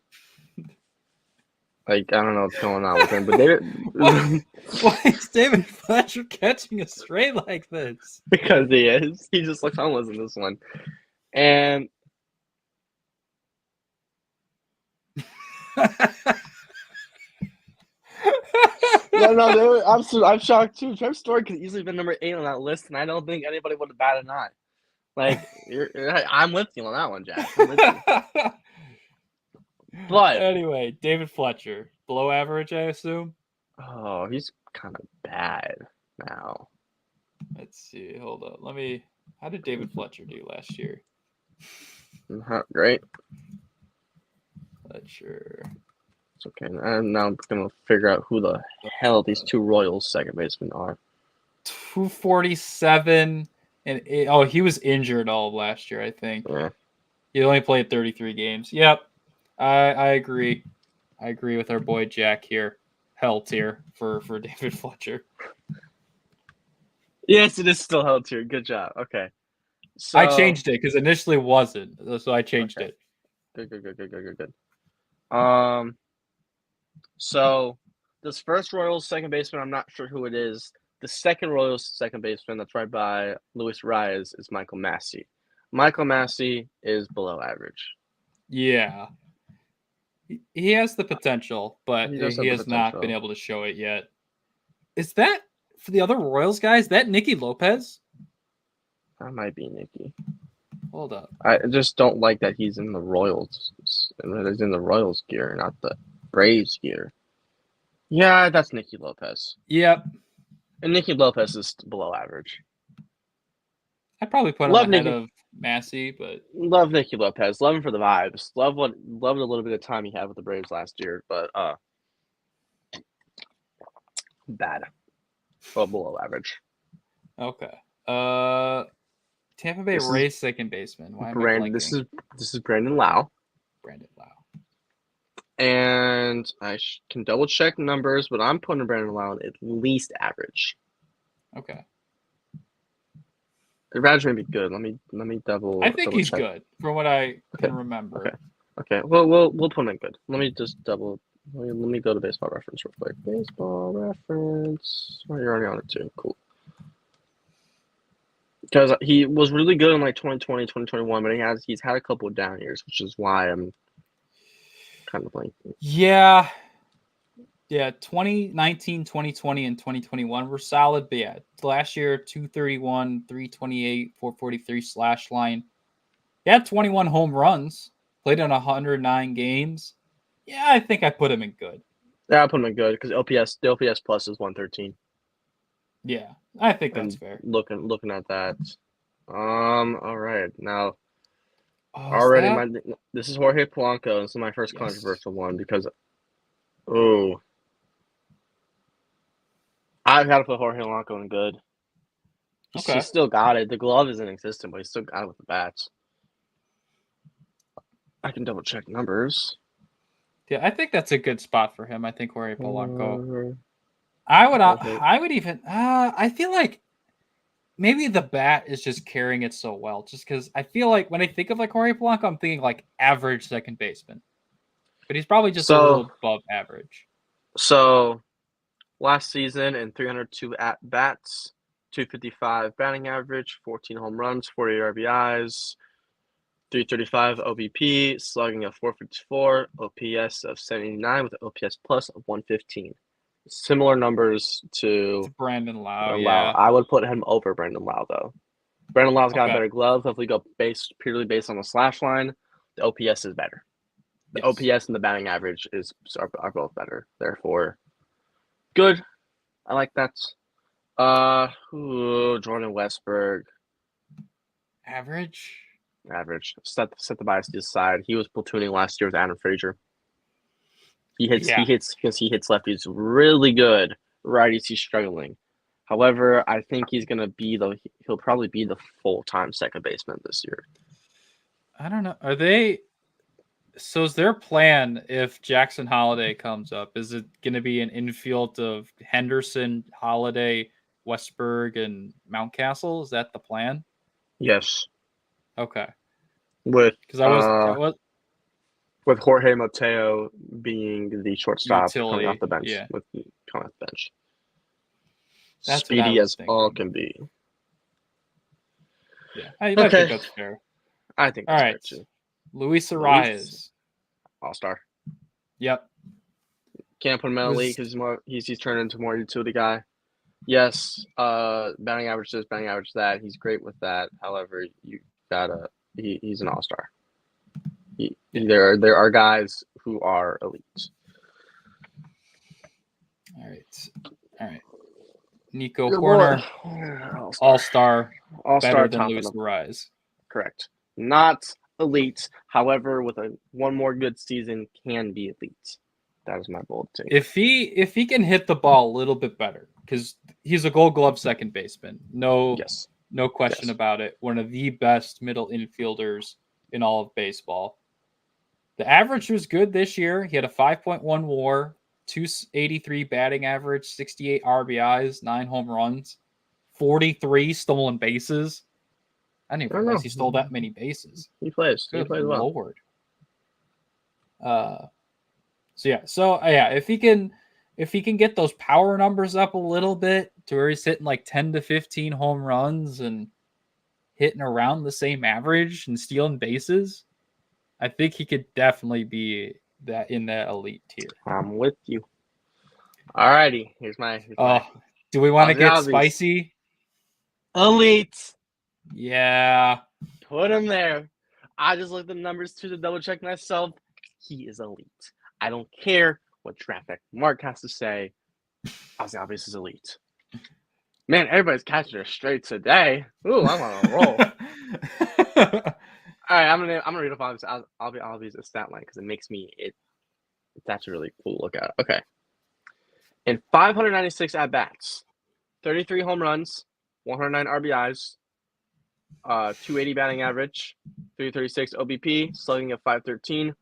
Like, I don't know what's going on with him, but why is David Fletcher catching a straight like this? Because he is. He just looks homeless in this one. And no, I'm shocked too. Trevor Story could easily have been number 8 on that list, and I don't think anybody would have batted an eye. Like, I'm with you on that one, Jack. I'm with you. But anyway, David Fletcher, below average, I assume. Oh, he's kind of bad now. Let's see. Hold up. How did David Fletcher do last year? Not great. Fletcher. It's okay. And now I'm gonna figure out who the hell these two Royals second basemen are. 247 and he was injured all of last year, I think. Yeah. He only played 33 games. Yep. I agree. I agree with our boy Jack here. Hell tier for David Fletcher. Yes, it is still hell tier. Good job. Okay. So I changed it because initially wasn't, so I changed it. Good. So this first Royals second baseman, I'm not sure who it is. The second Royals second baseman that's right by Luis Reyes is Michael Massey. Michael Massey is below average. Yeah. He has the potential, but he has not been able to show it yet. Is that, for the other Royals guys, that Nicky Lopez? That might be Nicky. Hold up. I just don't like that he's in the Royals. He's in the Royals gear, not the Braves gear. Yeah, that's Nicky Lopez. Yep. And Nicky Lopez is below average. I'd probably put him ahead of Massey, but love Nicky Lopez. Love him for the vibes. Love the little bit of time he had with the Braves last year, but bad. Well, below average. Okay. Tampa Bay Rays second baseman. Why am I blanking? This is Brandon Lau. Brandon Lau. And I can double check numbers, but I'm putting Brandon Lau at least average. Okay. Average may be good. Let me double. I think he's check. good from what I can remember. Okay. Well, we'll put him in good. Let me just double. Let me go to Baseball Reference real quick. Baseball Reference. Oh, you're already on it too. Cool. Because he was really good in like 2020, 2021, but he's had a couple of down years, which is why I'm kind of blanking. Yeah. 2019, 2020, and 2021 were solid, but yeah, last year 231, 328, 443 slash line. He had 21 home runs, played in 109 games. Yeah, I think I put him in good. Yeah, I put him in good because the OPS plus is 113. Yeah, I think that's fair. Looking at that. All right. Now, this is Jorge Polanco. This is my first controversial one because, I've got to put Jorge Polanco in good. Okay. He's still got it. The glove isn't existent, but he's still got it with the bats. I can double check numbers. Yeah, I think that's a good spot for him. I think Jorge Polanco. I would even. I feel like maybe the bat is just carrying it so well. Just because I feel like when I think of like Jorge Polanco, I'm thinking like average second baseman, but he's probably just a little above average. So last season in 302 at bats, 255 batting average, 14 home runs, 48 RBIs, 335 OBP, slugging of 454, OPS of 79 with an OPS plus of 115. Similar numbers to Brandon Lau. Lau. I would put him over Brandon Lau though. Brandon Lau's got a better glove. If we go purely based on the slash line, the OPS is better. The OPS and the batting average are both better. Therefore, good. I like that. Jordan Westberg. Average. Set the bias to the side. He was platooning last year with Adam Frazier. He hits lefties really good. Righties he's struggling. However, I think he'll probably be the full-time second baseman this year. I don't know. So is their plan if Jackson Holiday comes up? Is it going to be an infield of Henderson, Holiday, Westberg, and Mountcastle? Is that the plan? Yes. Okay. With with Jorge Mateo being the shortstop coming off the bench. Yeah. Coming off the bench. That's speedy as all can be. Yeah. I think that's fair. I think that's fair too. Luis Arraez. All-star. Yep. Can't put him in a league because he's turned into more utility guy. Yes, batting average this, batting average that. He's great with that. However, he's an all-star. There are guys who are elite. All right. Nico Horner, all-star, better than Luis Arraez. Correct. Not elite. However, with one more good season, can be elite. That is my bold take. If he can hit the ball a little bit better, because he's a Gold Glove second baseman, no question about it. One of the best middle infielders in all of baseball. The average was good this year. He had a 5.1 WAR, 283 batting average, 68 RBIs, 9 home runs, 43 stolen bases. I didn't even realize he stole that many bases. He plays. Good he plays well. Lord. If he can get those power numbers up a little bit to where he's hitting like 10 to 15 home runs and hitting around the same average and stealing bases, I think he could definitely be in that elite tier. I'm with you. All righty. Here's my do we want to get spicy? Elite. Yeah. Put him there. I just looked at the numbers too to double check myself. He is elite. I don't care what Traffic Mark has to say. Ozzy Albies is elite. Man, everybody's catching her straight today. Ooh, I'm on a roll. All right, I'm gonna read off Albies' stat line because it makes me it's actually really cool to look at. Okay. In 596 at bats, 33 home runs, 109 RBIs, 280 batting average, 336 OBP, slugging of 513,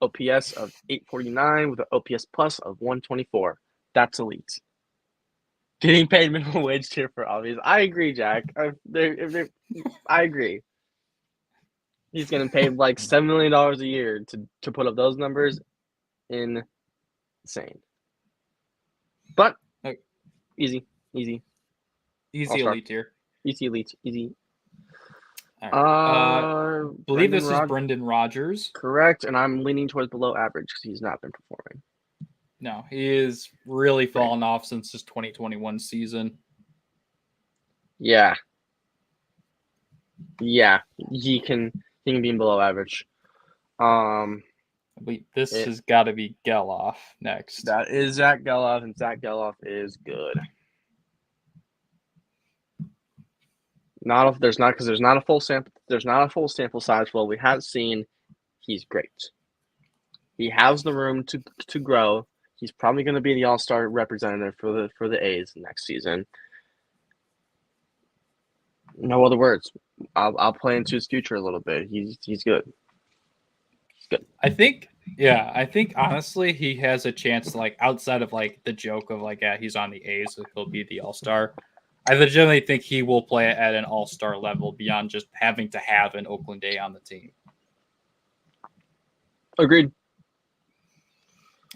OPS of 849 with an OPS plus of 124. That's elite. Getting paid minimum wage here for Albies. I agree, Jack. I agree. He's getting paid like $7 million a year to put up those numbers. Insane. But easy elite tier. Easy elite. Easy. Right. I believe this is Brendan Rodgers. Correct, and I'm leaning towards below average because he's not been performing. No, he is really fallen off since his 2021 season. Yeah, he can be below average. This has got to be Geloff next. That is Zach Geloff, and Zach Geloff is good. There's not a full sample size. Well, we have seen he's great. He has the room to grow. He's probably going to be the all-star representative for the A's next season. No other words. I'll play into his future a little bit. He's good. He's good. I think honestly he has a chance to, like, outside of like the joke of like he's on the A's, so he'll be the all-star. I legitimately think he will play at an all-star level beyond just having to have an Oakland A on the team. Agreed.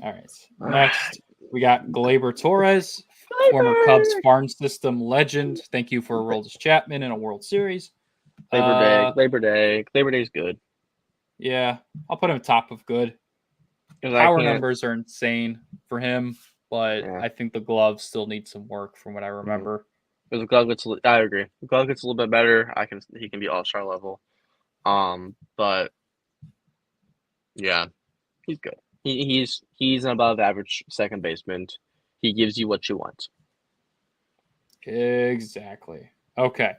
All right. Next, we got Gleyber Torres, former Cubs farm system legend. Thank you for Aroldis Chapman in a World Series. Labor Day. Labor Day's good. Yeah, I'll put him top of good. 'Cause Power numbers are insane for him, but Yeah. I think the gloves still need some work from what I remember. If the glove gets, I agree. The glove gets a little bit better. He can be all-star level. But yeah, he's good. He's an above average second baseman. He gives you what you want. Exactly. Okay.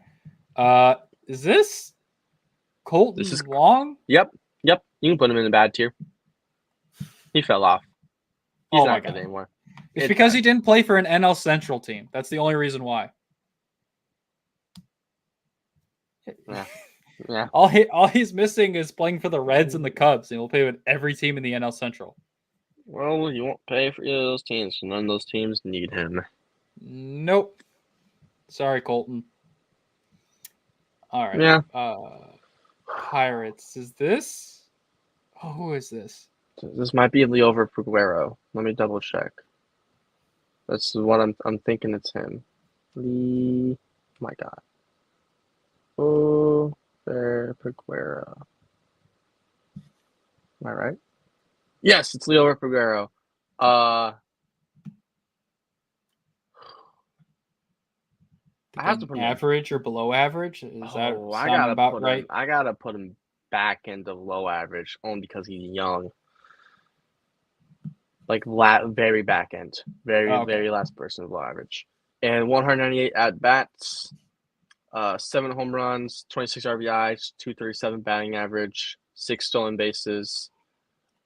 Is this Colton This is- Wong? Yep. You can put him in the bad tier. He fell off. He's Oh my not good God. anymore. It's because he didn't play for an NL Central team. That's the only reason why. Yeah. All he's missing is playing for the Reds and the Cubs, and he'll play with every team in the NL Central. Well, you won't pay for either of those teams. So none of those teams need him. Nope. Sorry, Colton. All right. Yeah. Pirates. Is this? Oh, who is this? This might be Leo Peguero. Let me double check. That's what I'm thinking. It's him. My God. Oh, there, Peguero. Am I right? Yes, it's Leo Peguero. I have to put him average or below average. Is that about right? I gotta put him back into low average only because he's young. Like very back end, very last person of low average, and 198 at bats, 7 home runs, 26 RBIs, 237 batting average, 6 stolen bases,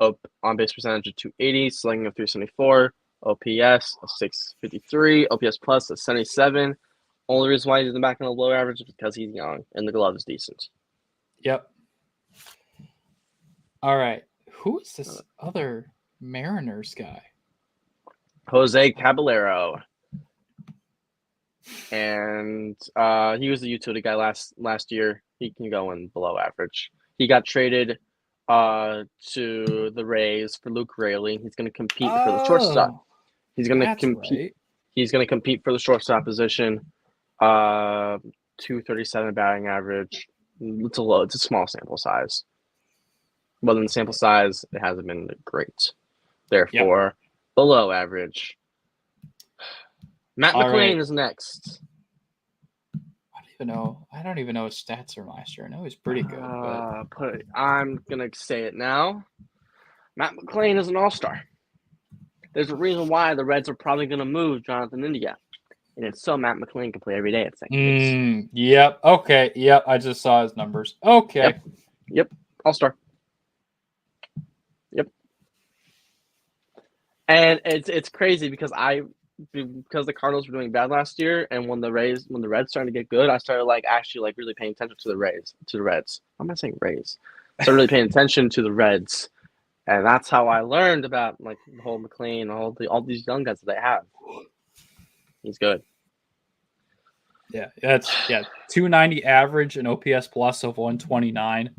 on base percentage of 280, slugging of 374, OPS of 653, OPS plus of 77. Only reason why he's in the back end of low average is because he's young and the glove is decent. Yep. All right. Who is this other Mariners guy? Jose Caballero. And he was the utility guy last year. He can go in below average. He got traded to the Rays for Luke Raley. He's going to compete for the shortstop. He's going to compete. Right. He's going to compete for the shortstop position. 237 batting average. It's a small sample size. But in the sample size, it hasn't been great. Therefore, below average. Matt McClain is next. I don't even know his stats from last year. I know he's pretty good. I'm gonna say it now. Matt McClain is an all-star. There's a reason why the Reds are probably gonna move Jonathan India, and it's so Matt McClain can play every day at second base. Yep. Okay. Yep. I just saw his numbers. Okay. Yep. All-star. Yep. And it's crazy because the Cardinals were doing bad last year, and when the Reds started to get good, I started actually really paying attention to the Reds. I'm not saying Rays. I started really paying attention to the Reds, and that's how I learned about the whole McClain, all these young guys that they have. He's good. Yeah, that's 290 average and OPS plus of 129.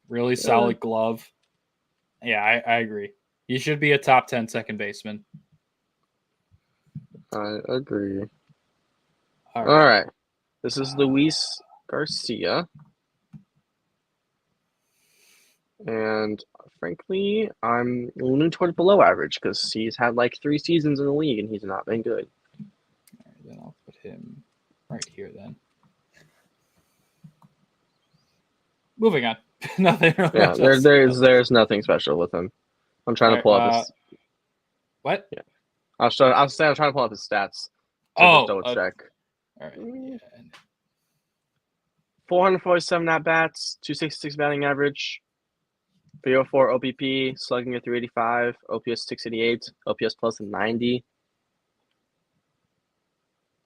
Really solid glove. Yeah, I agree. He should be a top 10 second baseman. I agree. All right. This is Luis Garcia. And frankly, I'm leaning toward below average because he's had 3 seasons in the league and he's not been good. All right, then I'll put him right here then. Moving on. Nothing really. Yeah, there's nothing special with him. I'm trying to pull up his. What? Yeah. I'm trying to pull up his stats. So double check. All right. Yeah. 447 at bats, 266 batting average, 304 OBP, slugging at 385, OPS 688, OPS plus 90.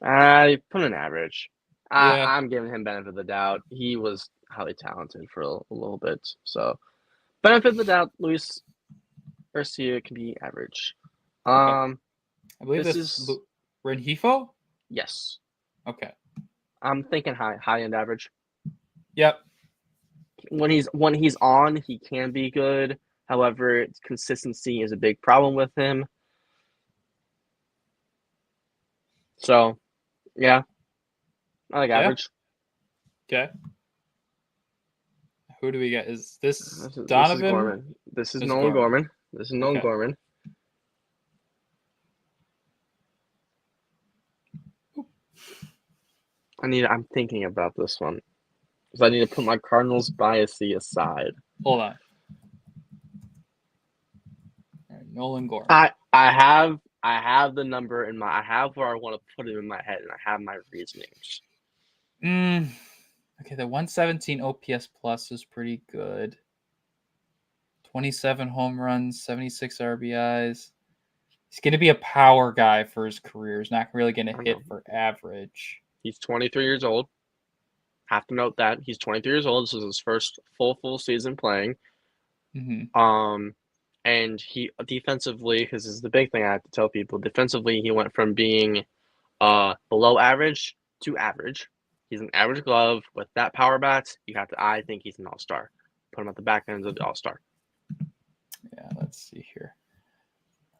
I put an average. I'm giving him benefit of the doubt. He was highly talented for a little bit, so benefit of the doubt. Luis Garcia can be average. I believe this is Rengifo. Yes. Okay. I'm thinking high end average. Yep. When he's on, he can be good. However, consistency is a big problem with him. So, yeah, I like average. Okay. Who do we get? Is this This is Donovan? Gorman. This is This is Nolan Gorman. Gorman. This is Nolan Okay. Gorman. I'm thinking about this one because I need to put my Cardinals biasy aside. Hold on. All right, Nolan Gorman. I have the number in my. I have where I want to put it in my head, and I have my reasonings. Okay, the 117 OPS plus is pretty good. 27 home runs, 76 RBIs. He's going to be a power guy for his career. He's not really going to hit for average. He's 23 years old. Have to note that he's 23 years old. This is his first full season playing. Mm-hmm. And he defensively, because this is the big thing I have to tell people. Defensively, he went from being below average to average. He's an average glove with that power bat. I think he's an all-star. Put him at the back end of the all-star. Yeah, let's see here.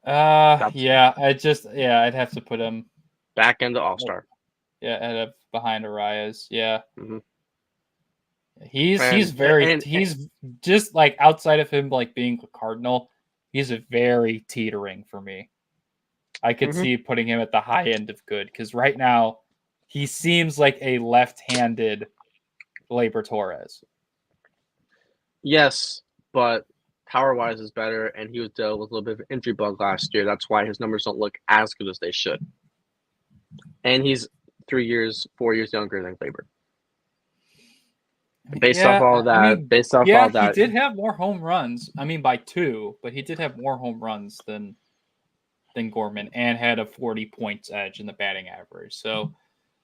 I'd have to put him back end of all-star. Yeah, behind Arias. Yeah. Mm-hmm. He's just like outside of him like being a Cardinal, he's a very teetering for me. I could see putting him at the high end of good because right now he seems like a left-handed Gleyber Torres. Yes, but power-wise is better, and he was dealt with a little bit of an injury bug last year. That's why his numbers don't look as good as they should. And he's 4 years younger than Gleyber. Based off all that, he did have more home runs. I mean, by 2, but he did have more home runs than Gorman and had a 40 points edge in the batting average. So,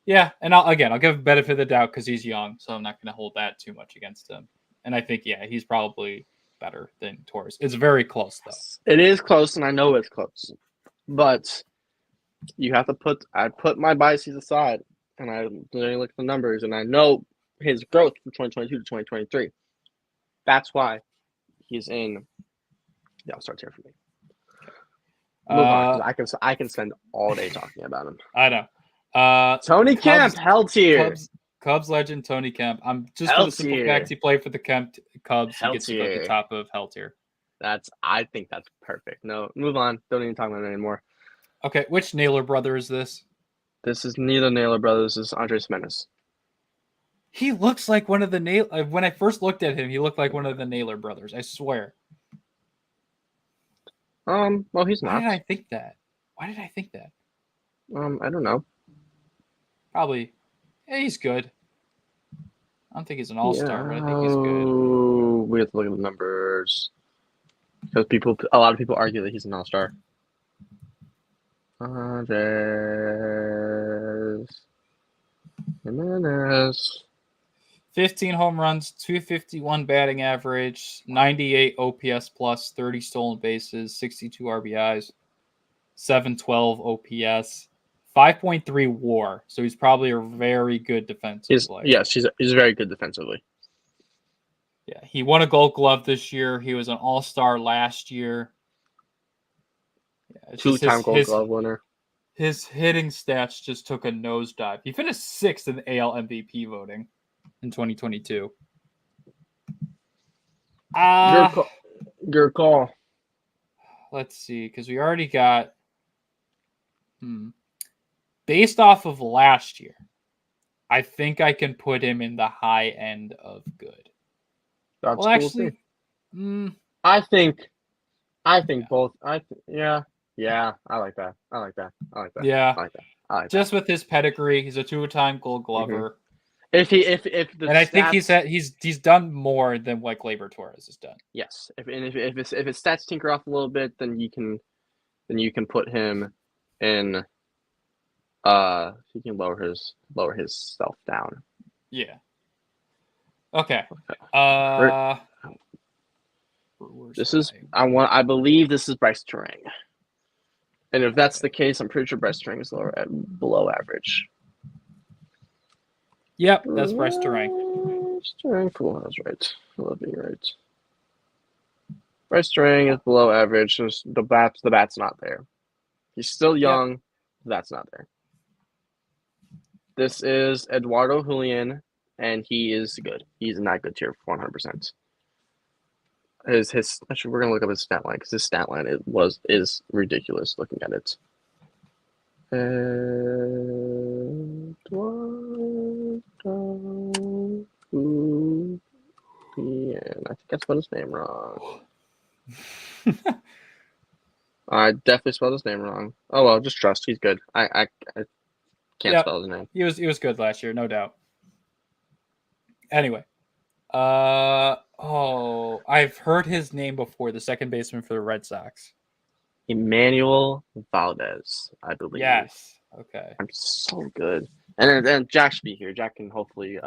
yeah, and I'll give him benefit of the doubt because he's young, so I'm not going to hold that too much against him. And I think, he's probably better than Torres. It's very close, though. It is close, and I know it's close. But you have to I put my biases aside, and I literally look at the numbers, and I know his growth from 2022 to 2023. That's why he's in the All-Star tier for me. Move on, because I can spend all day talking about him. I know. Tony Kemp, hell tier. Cubs legend Tony Kemp. I'm just for the simple fact he played for the Cubs. He gets to go at the top of hell tier. I think that's perfect. No, move on. Don't even talk about it anymore. Okay, which Naylor brother is this? This is neither Naylor brothers. This is Andres Menace. He looks like one of the Naylor. When I first looked at him, he looked like one of the Naylor brothers. I swear. Well, he's not. Why did I think that? I don't know. Probably. Yeah, he's good. I don't think he's an all-star, but I think he's good. We have to look at the numbers because a lot of people argue that he's an all-star. Andres Jimenez. 15 home runs, 251 batting average, 98 OPS plus, 30 stolen bases, 62 RBIs, 712 OPS, 5.3 WAR. So he's probably a very good defensive player. Yes, he's very good defensively. Yeah, he won a Gold Glove this year. He was an All-Star last year. Yeah, 2-time Gold Glove winner. His hitting stats just took a nosedive. He finished 6th in the AL MVP voting in 2022. Your call. Let's see, because we already got based off of last year, I think I can put him in the high end of good. That's cool actually, too. I think both. Yeah, I like that. Yeah, I like that. Just with his pedigree, he's a 2-time Gold Glover. Mm-hmm. I think he's done more than what Gleyber Torres has done. Yes, if his stats tinker off a little bit, then you can put him in. He can lower his self down. Yeah. Okay. I believe this is Bryce Turang. And if that's the case, I'm pretty sure Bryce Turang is below average. Yep, that's Bryce Turang. Bryce Turang, cool. I was right. I love being right. Bryce Turang is below average. Just the bat's not there. He's still young. Yep. The bat's not there. This is Eduardo Julian, and he is good. He's in that good tier, 100%. Actually, we're gonna look up his stat line because his stat line is ridiculous. Looking at it. Eduardo Julian. I think I spelled his name wrong. I definitely spelled his name wrong. Oh well, just trust. He's good. I can't spell his name. He was good last year, no doubt. Anyway, I've heard his name before. The second baseman for the Red Sox, Emmanuel Valdez, I believe. Yes. Okay. I'm so good, and Jack should be here. Jack can hopefully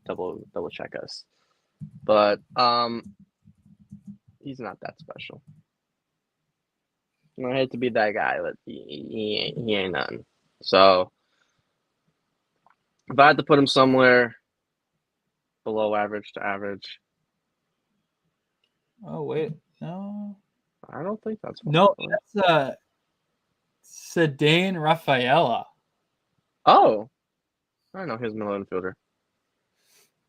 double check us, but he's not that special. I hate to be that guy, but he ain't none. So if I had to put him somewhere below average to average. Oh wait, no. I don't think that's that's Cedane Rafaela. Oh, I know his middle infielder.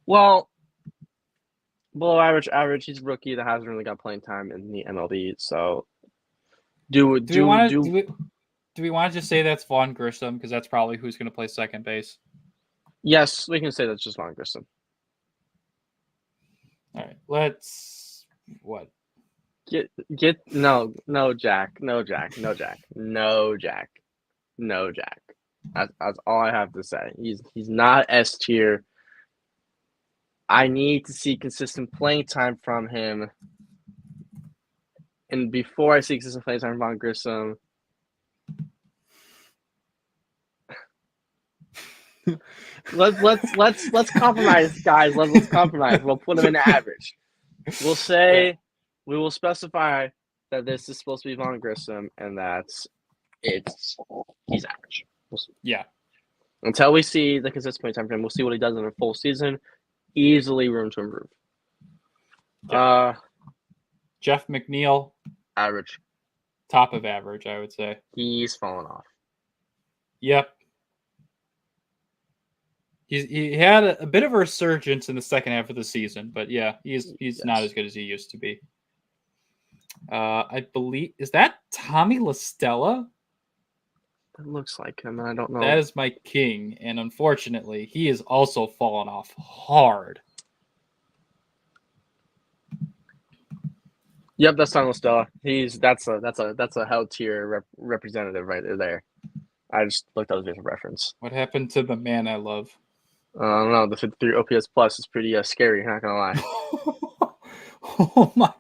Well, below average. He's a rookie that hasn't really got playing time in the MLB. So, do we want to just say that's Vaughn Grissom because that's probably who's going to play second base? Yes, we can say that's just Vaughn Grissom. All right, let's what? Get no Jack. That's all I have to say. He's not S tier. I need to see consistent playing time from him. And before I see consistent playing time from Vaughn Grissom, let's compromise, guys. Let's compromise. We'll put him in average. We'll say we will specify that this is supposed to be Vaughn Grissom and that he's average. Yeah. Until we see the consistent playing time for him, we'll see what he does in a full season. Easily room to improve. Yeah. Jeff McNeil, average. Top of average, I would say. He's fallen off. Yep. He had a bit of a resurgence in the second half of the season, but yeah, he's not as good as he used to be. I believe, is that Tommy LaStella? That looks like him. I don't know. That is my king, and unfortunately, he is also fallen off hard. Yep, that's Tommy LaStella. That's a hell tier representative right there. I just looked at his as a reference. What happened to the man I love? I don't know. The 53 OPS plus is pretty scary. Not gonna lie. Oh my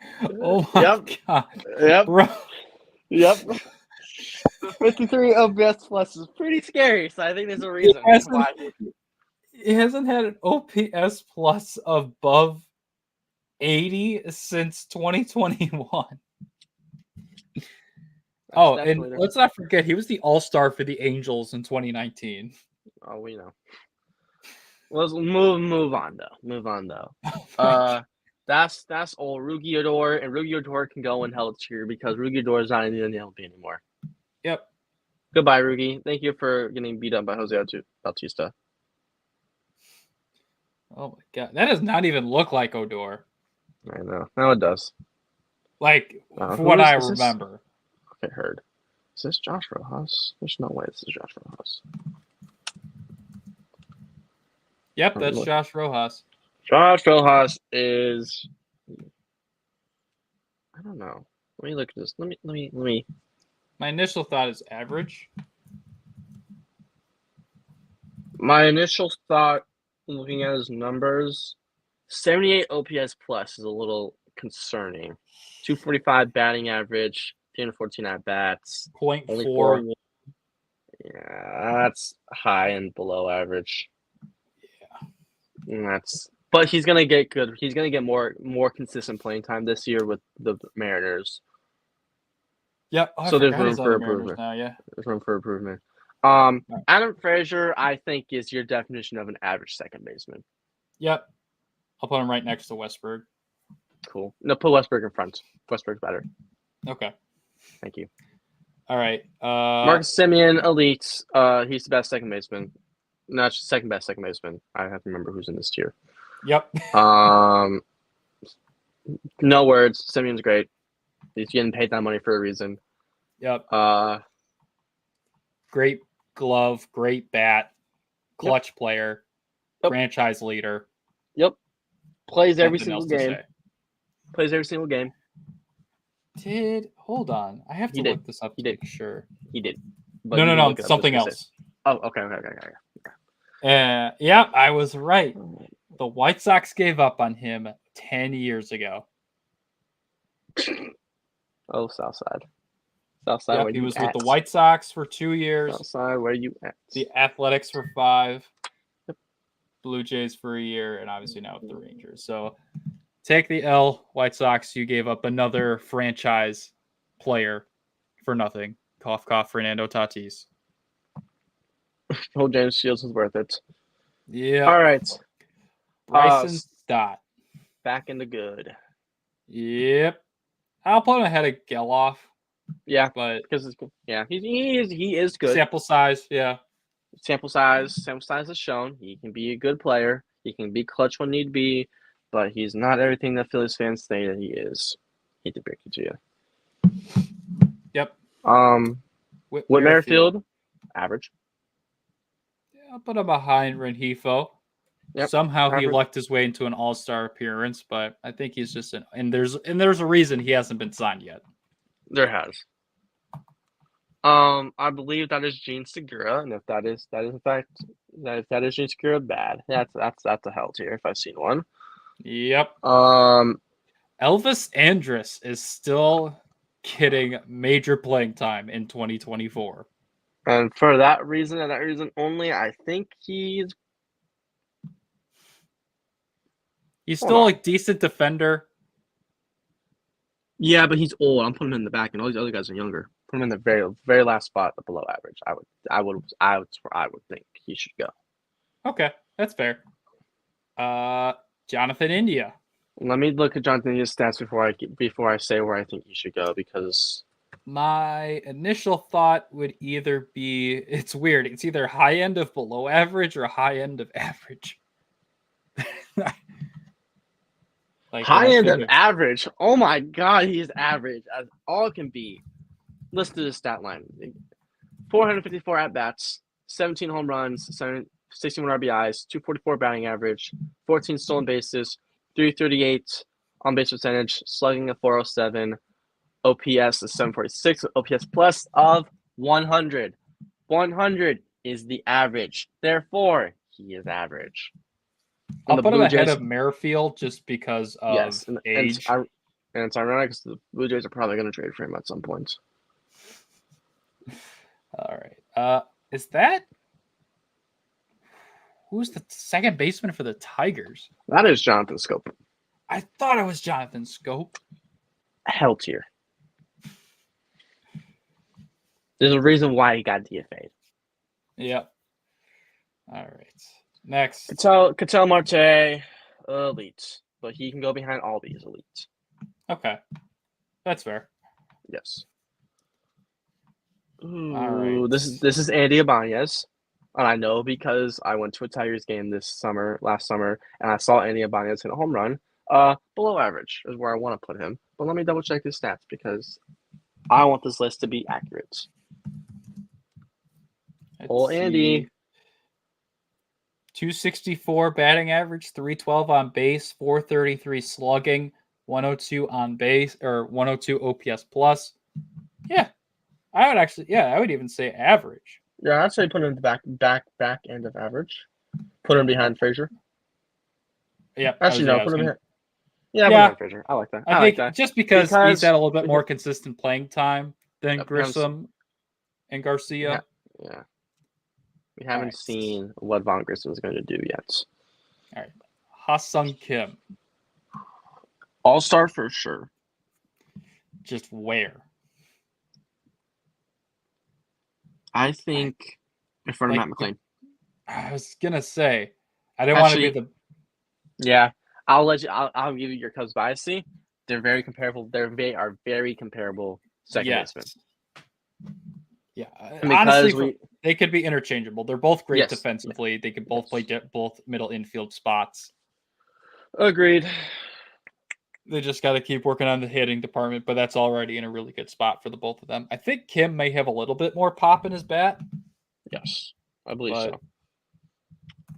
yep. God. Yep. Bro. Yep. 53 OPS plus is pretty scary. So I think there's a reason why. It hasn't had an OPS plus above 80 since 2021. Oh, and let's not forget he was the All-Star for the Angels in 2019. Oh, we know. Let's move on though. That's old Rugiador, and Rugiador can go in hell tier because Rugiador is not in the MLB anymore. Yep. Goodbye, Rugi. Thank you for getting beat up by Jose Bautista. Oh my God, that does not even look like Odor. I know. Now it does. Like for what I remember. Okay, heard. Is this Josh Rojas? There's no way this is Josh Rojas. Yep, that's Josh Rojas. Josh Rojas is. I don't know. Let me look at this. Let me. My initial thought is average. My initial thought, looking at his numbers, 78 OPS plus is a little concerning. 245 batting average, 314 at bats. 0.4. Yeah, that's high and below average. Yeah. And but he's gonna get good. He's gonna get more consistent playing time this year with the Mariners. Yep. Oh, I So there's forgot room he's on for the Mariners improvement. now. Yeah. There's room for improvement. Right. Adam Frazier, I think, is your definition of an average second baseman. Yep. I'll put him right next to Westberg. Cool. No, put Westberg in front. Westberg's better. Okay. Thank you. All right. Marcus Semien, elite. He's the best second baseman. Not second best second baseman. I have to remember who's in this tier. Yep. No words. Simeon's great. He's getting paid that money for a reason. Yep. Uh, Great glove, great bat, clutch player, franchise leader. Yep. Plays every Nothing single else to game. say. Plays every single game. Hold on. I have to He look did. this up He to did. make sure. He did. But No, you can no, look it up something just to else. say. Oh, okay. Yeah, I was right. The White Sox gave up on him 10 years ago. Oh, Southside. Southside, Yep, where he you was at? with the White Sox for 2 years, Southside, where you at? the Athletics for 5, Blue Jays for a year, and obviously now with the Rangers. So take the L, White Sox. You gave up another franchise player for nothing. Cough, cough, Fernando Tatis. Oh, James Shields is worth it. Yeah. All right. Bryson Stott. Back into good. Yep. I'll put him ahead of Geloff. Yeah, but because he is good. Sample size, yeah. Sample size is shown. He can be a good player. He can be clutch when need be, but he's not everything that Phillies fans say that he is. Hate to break it to you. Yep. Whit Merrifield, average. Yeah, I'll put him behind Rengifo. Yep. Somehow he average. lucked his way into an all-star appearance, but I think he's just and there's a reason he hasn't been signed yet. There has. I believe that is Gene Segura, and if that is in fact Gene Segura, bad. That's a hell tier if I've seen one. Yep. Elvis Andrus is still getting major playing time in 2024. And for that reason and that reason only, I think he's still a decent defender. Yeah, but he's old. I'm putting him in the back, and all these other guys are younger. Put him in the very, very last spot, below average. I would think he should go. Okay, that's fair. Jonathan India. Let me look at Jonathan India's stats before I say where I think he should go, because my initial thought would either be, it's weird. It's either high end of below average or high end of average. High end of average. Oh my God, he's average as all can be. Listen to the stat line: 454 at bats, 17 home runs, 61 RBIs, 244 batting average, 14 stolen bases, 338 on base percentage, slugging of 407, OPS is 746, OPS plus of 100. 100 is the average. Therefore, he is average. I'll put him ahead of Merrifield just because of age. And it's ironic because the Blue Jays are probably going to trade for him at some point. All right. Who's the second baseman for the Tigers? That is Jonathan Scope. I thought it was Jonathan Scope. Hell tier. There's a reason why he got DFA'd. Yep. All right. Next. Ketel Marte, elite. But he can go behind all these elites. Okay. That's fair. Yes. All right. This is Andy Ibanez. And I know because I went to a Tigers game last summer, and I saw Andy Ibanez hit a home run. Below average is where I want to put him. But let me double check his stats because I want this list to be accurate. Andy. 264 batting average, 312 on base, 433 slugging, 102 on base, or 102 OPS plus. Yeah, I would even say average. Yeah, I'd say put him in the back end of average. Put him behind Frazier. Yeah, actually no, put him behind. Yeah, behind Frazier. I like that. I think that. Just because he's had a little bit more consistent playing time than Grissom and Garcia. Yeah. We haven't seen what Von Grissom is going to do yet. All right. Ha-Sung Kim. All-star for sure. Just where? I think in front of Like, Matt McClain. I was gonna say, I didn't want to be Actually, the. Yeah, I'll let you. I'll give you your Cubs bias. See, they're very comparable. They are very comparable second basemen. Yeah, And honestly, because we they could be interchangeable. They're both great yes, defensively. They could both play both middle infield spots. agreed. They just got to keep working on the hitting department, but that's already in a really good spot for the both of them. I think Kim may have a little bit more pop in his bat. Yes, I believe but,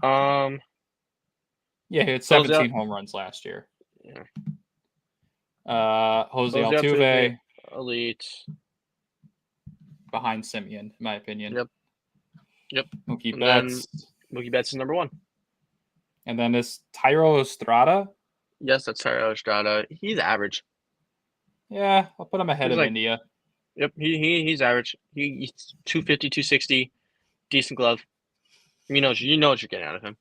so. Yeah, he had 17 home runs last year. Yeah. Jose Altuve, elite, behind Simeon, in my opinion. Yep. Mookie Betts. Mookie Betts is number 1. And then this Tyro Estrada. Yes, that's Tyro Estrada. He's average. Yeah, I'll put him ahead of India. Yep, he's average. He's 250, 260, decent glove. You know what you're getting out of him.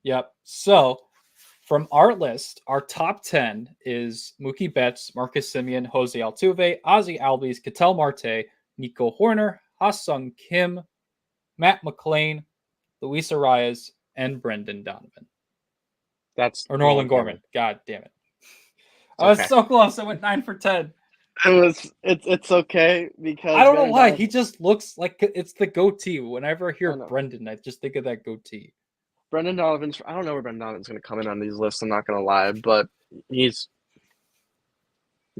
Yep. So from our list, our top 10 is Mookie Betts, Marcus Simeon, Jose Altuve, Ozzie Albies, Ketel Marte, Nico Horner, Ha-Sung Kim, Matt McClain, Luis Arias, and Brendan Donovan. Or Norland Gorman. God damn it. I was so close. I went 9 for 10. It's okay because I don't know why. He just looks like it's the goatee. Whenever I hear Brendan, I just think of that goatee. Brendan Donovan's. I don't know where Brendan Donovan's going to come in on these lists. I'm not going to lie, but he's.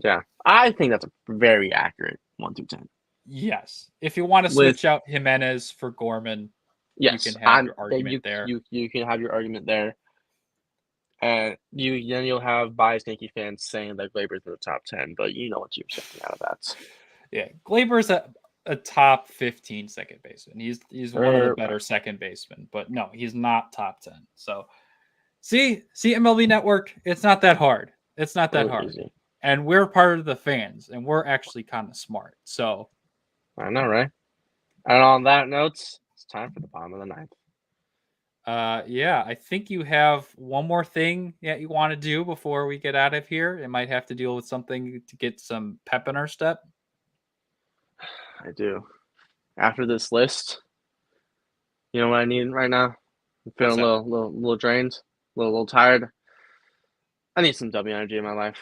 Yeah, I think that's a very accurate 1 through 10. Yes, if you want to switch out Jimenez for Gorman, yes, you can have your argument there. You can have your argument there. And you'll have biased Yankee fans saying that Gleyber's in the top 10, but you know what you're saying out of that. Yeah, Gleyber's a top 15 second baseman. He's one of the better second basemen, but no, he's not top 10. So see MLB Network, it's not that hard. It's not that hard. Easy. And we're part of the fans, and we're actually kind of smart. So I know, right? And on that note, it's time for the bottom of the ninth. Yeah, I think you have one more thing that you want to do before we get out of here. It might have to deal with something to get some pep in our step. I do. After this list, you know what I need right now? I'm feeling a little drained, a little tired. I need some W energy in my life.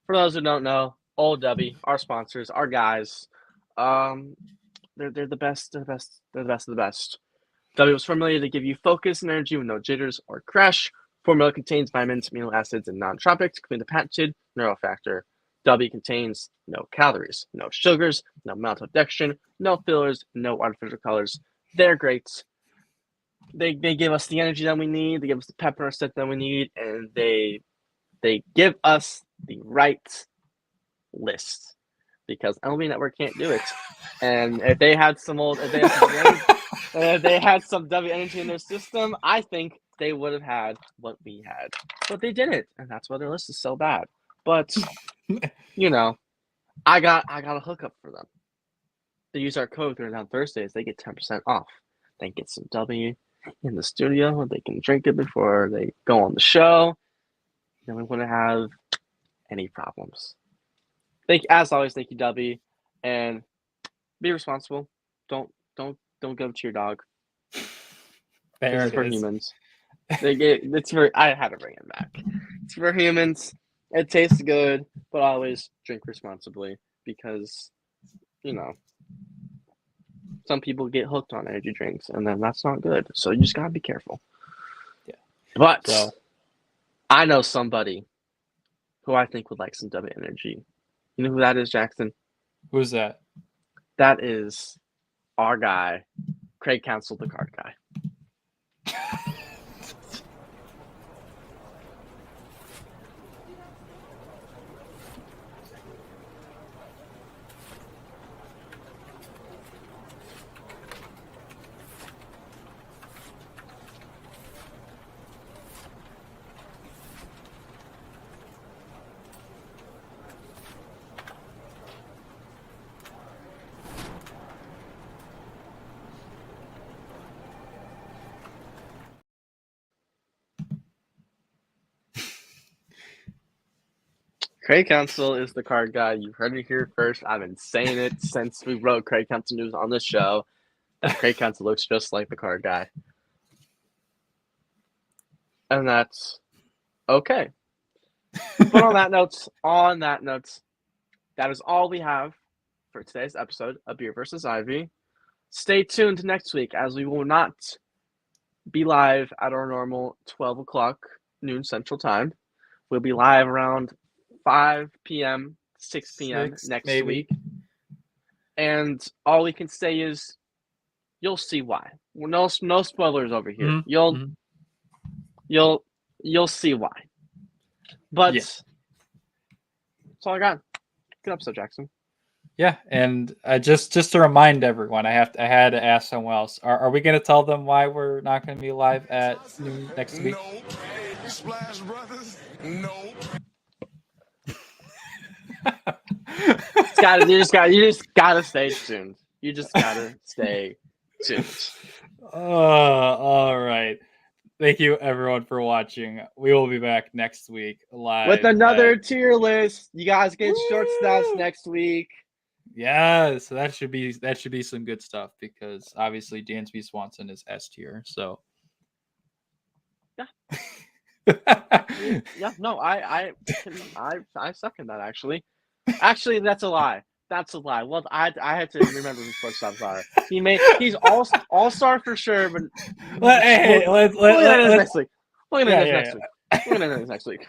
For those who don't know, Old W, our sponsors, our guys, they're the best. They're the best. They're the best of the best. W was formulated to give you focus and energy with no jitters or crash. Formula contains vitamins, amino acids, and non-tropics, including the patented neural factor. W contains no calories, no sugars, no maltodextrin, no fillers, no artificial colors. They're great. They give us the energy that we need. They give us the pep in our step that we need, and they give us the right list because MLB Network can't do it. And if they had some if they had some W energy in their system, I think they would have had what we had. But they didn't, and that's why their list is so bad. But you know, I got a hookup for them. They use our code during on Thursdays. They get 10% off. They get some W in the studio. They can drink it before they go on the show. Then we wouldn't have any problems. As always, thank you, W, and be responsible. Don't give it to your dog. It's for humans. I had to bring it back. It's for humans. It tastes good, but always drink responsibly because, you know, some people get hooked on energy drinks, and then that's not good. So you just gotta be careful. Yeah. But I know somebody who I think would like some W energy. You know who that is, Jackson? Who's that? That is our guy, Craig Counsell, the card guy. Craig Counsell is the card guy. You heard it here first. I've been saying it since we wrote Craig Counsell news on this show. That Craig Counsell looks just like the card guy. And that's okay. But on that note, that is all we have for today's episode of Beer vs. Ivy. Stay tuned next week as we will not be live at our normal 12 o'clock noon Central Time. We'll be live around 5 p.m., 6 p.m. next week. And all we can say is you'll see why. No spoilers over here. Mm-hmm. You'll see why. But yes. That's all I got. Good episode, Jackson. Yeah, and just to remind everyone, I had to ask someone else. Are we going to tell them why we're not going to be live at noon next week? No. Splash Brothers. No. You just gotta stay tuned. You just gotta stay tuned. All right. Thank you, everyone, for watching. We will be back next week live with another tier list. You guys get short snaps next week. Yeah, so that should be some good stuff because obviously Dansby Swanson is S tier. So yeah. No, I second that actually. Actually, that's a lie. Well, I had to remember who shortstops are. He's all-star for sure, but let's look at this next week. Look at this next week.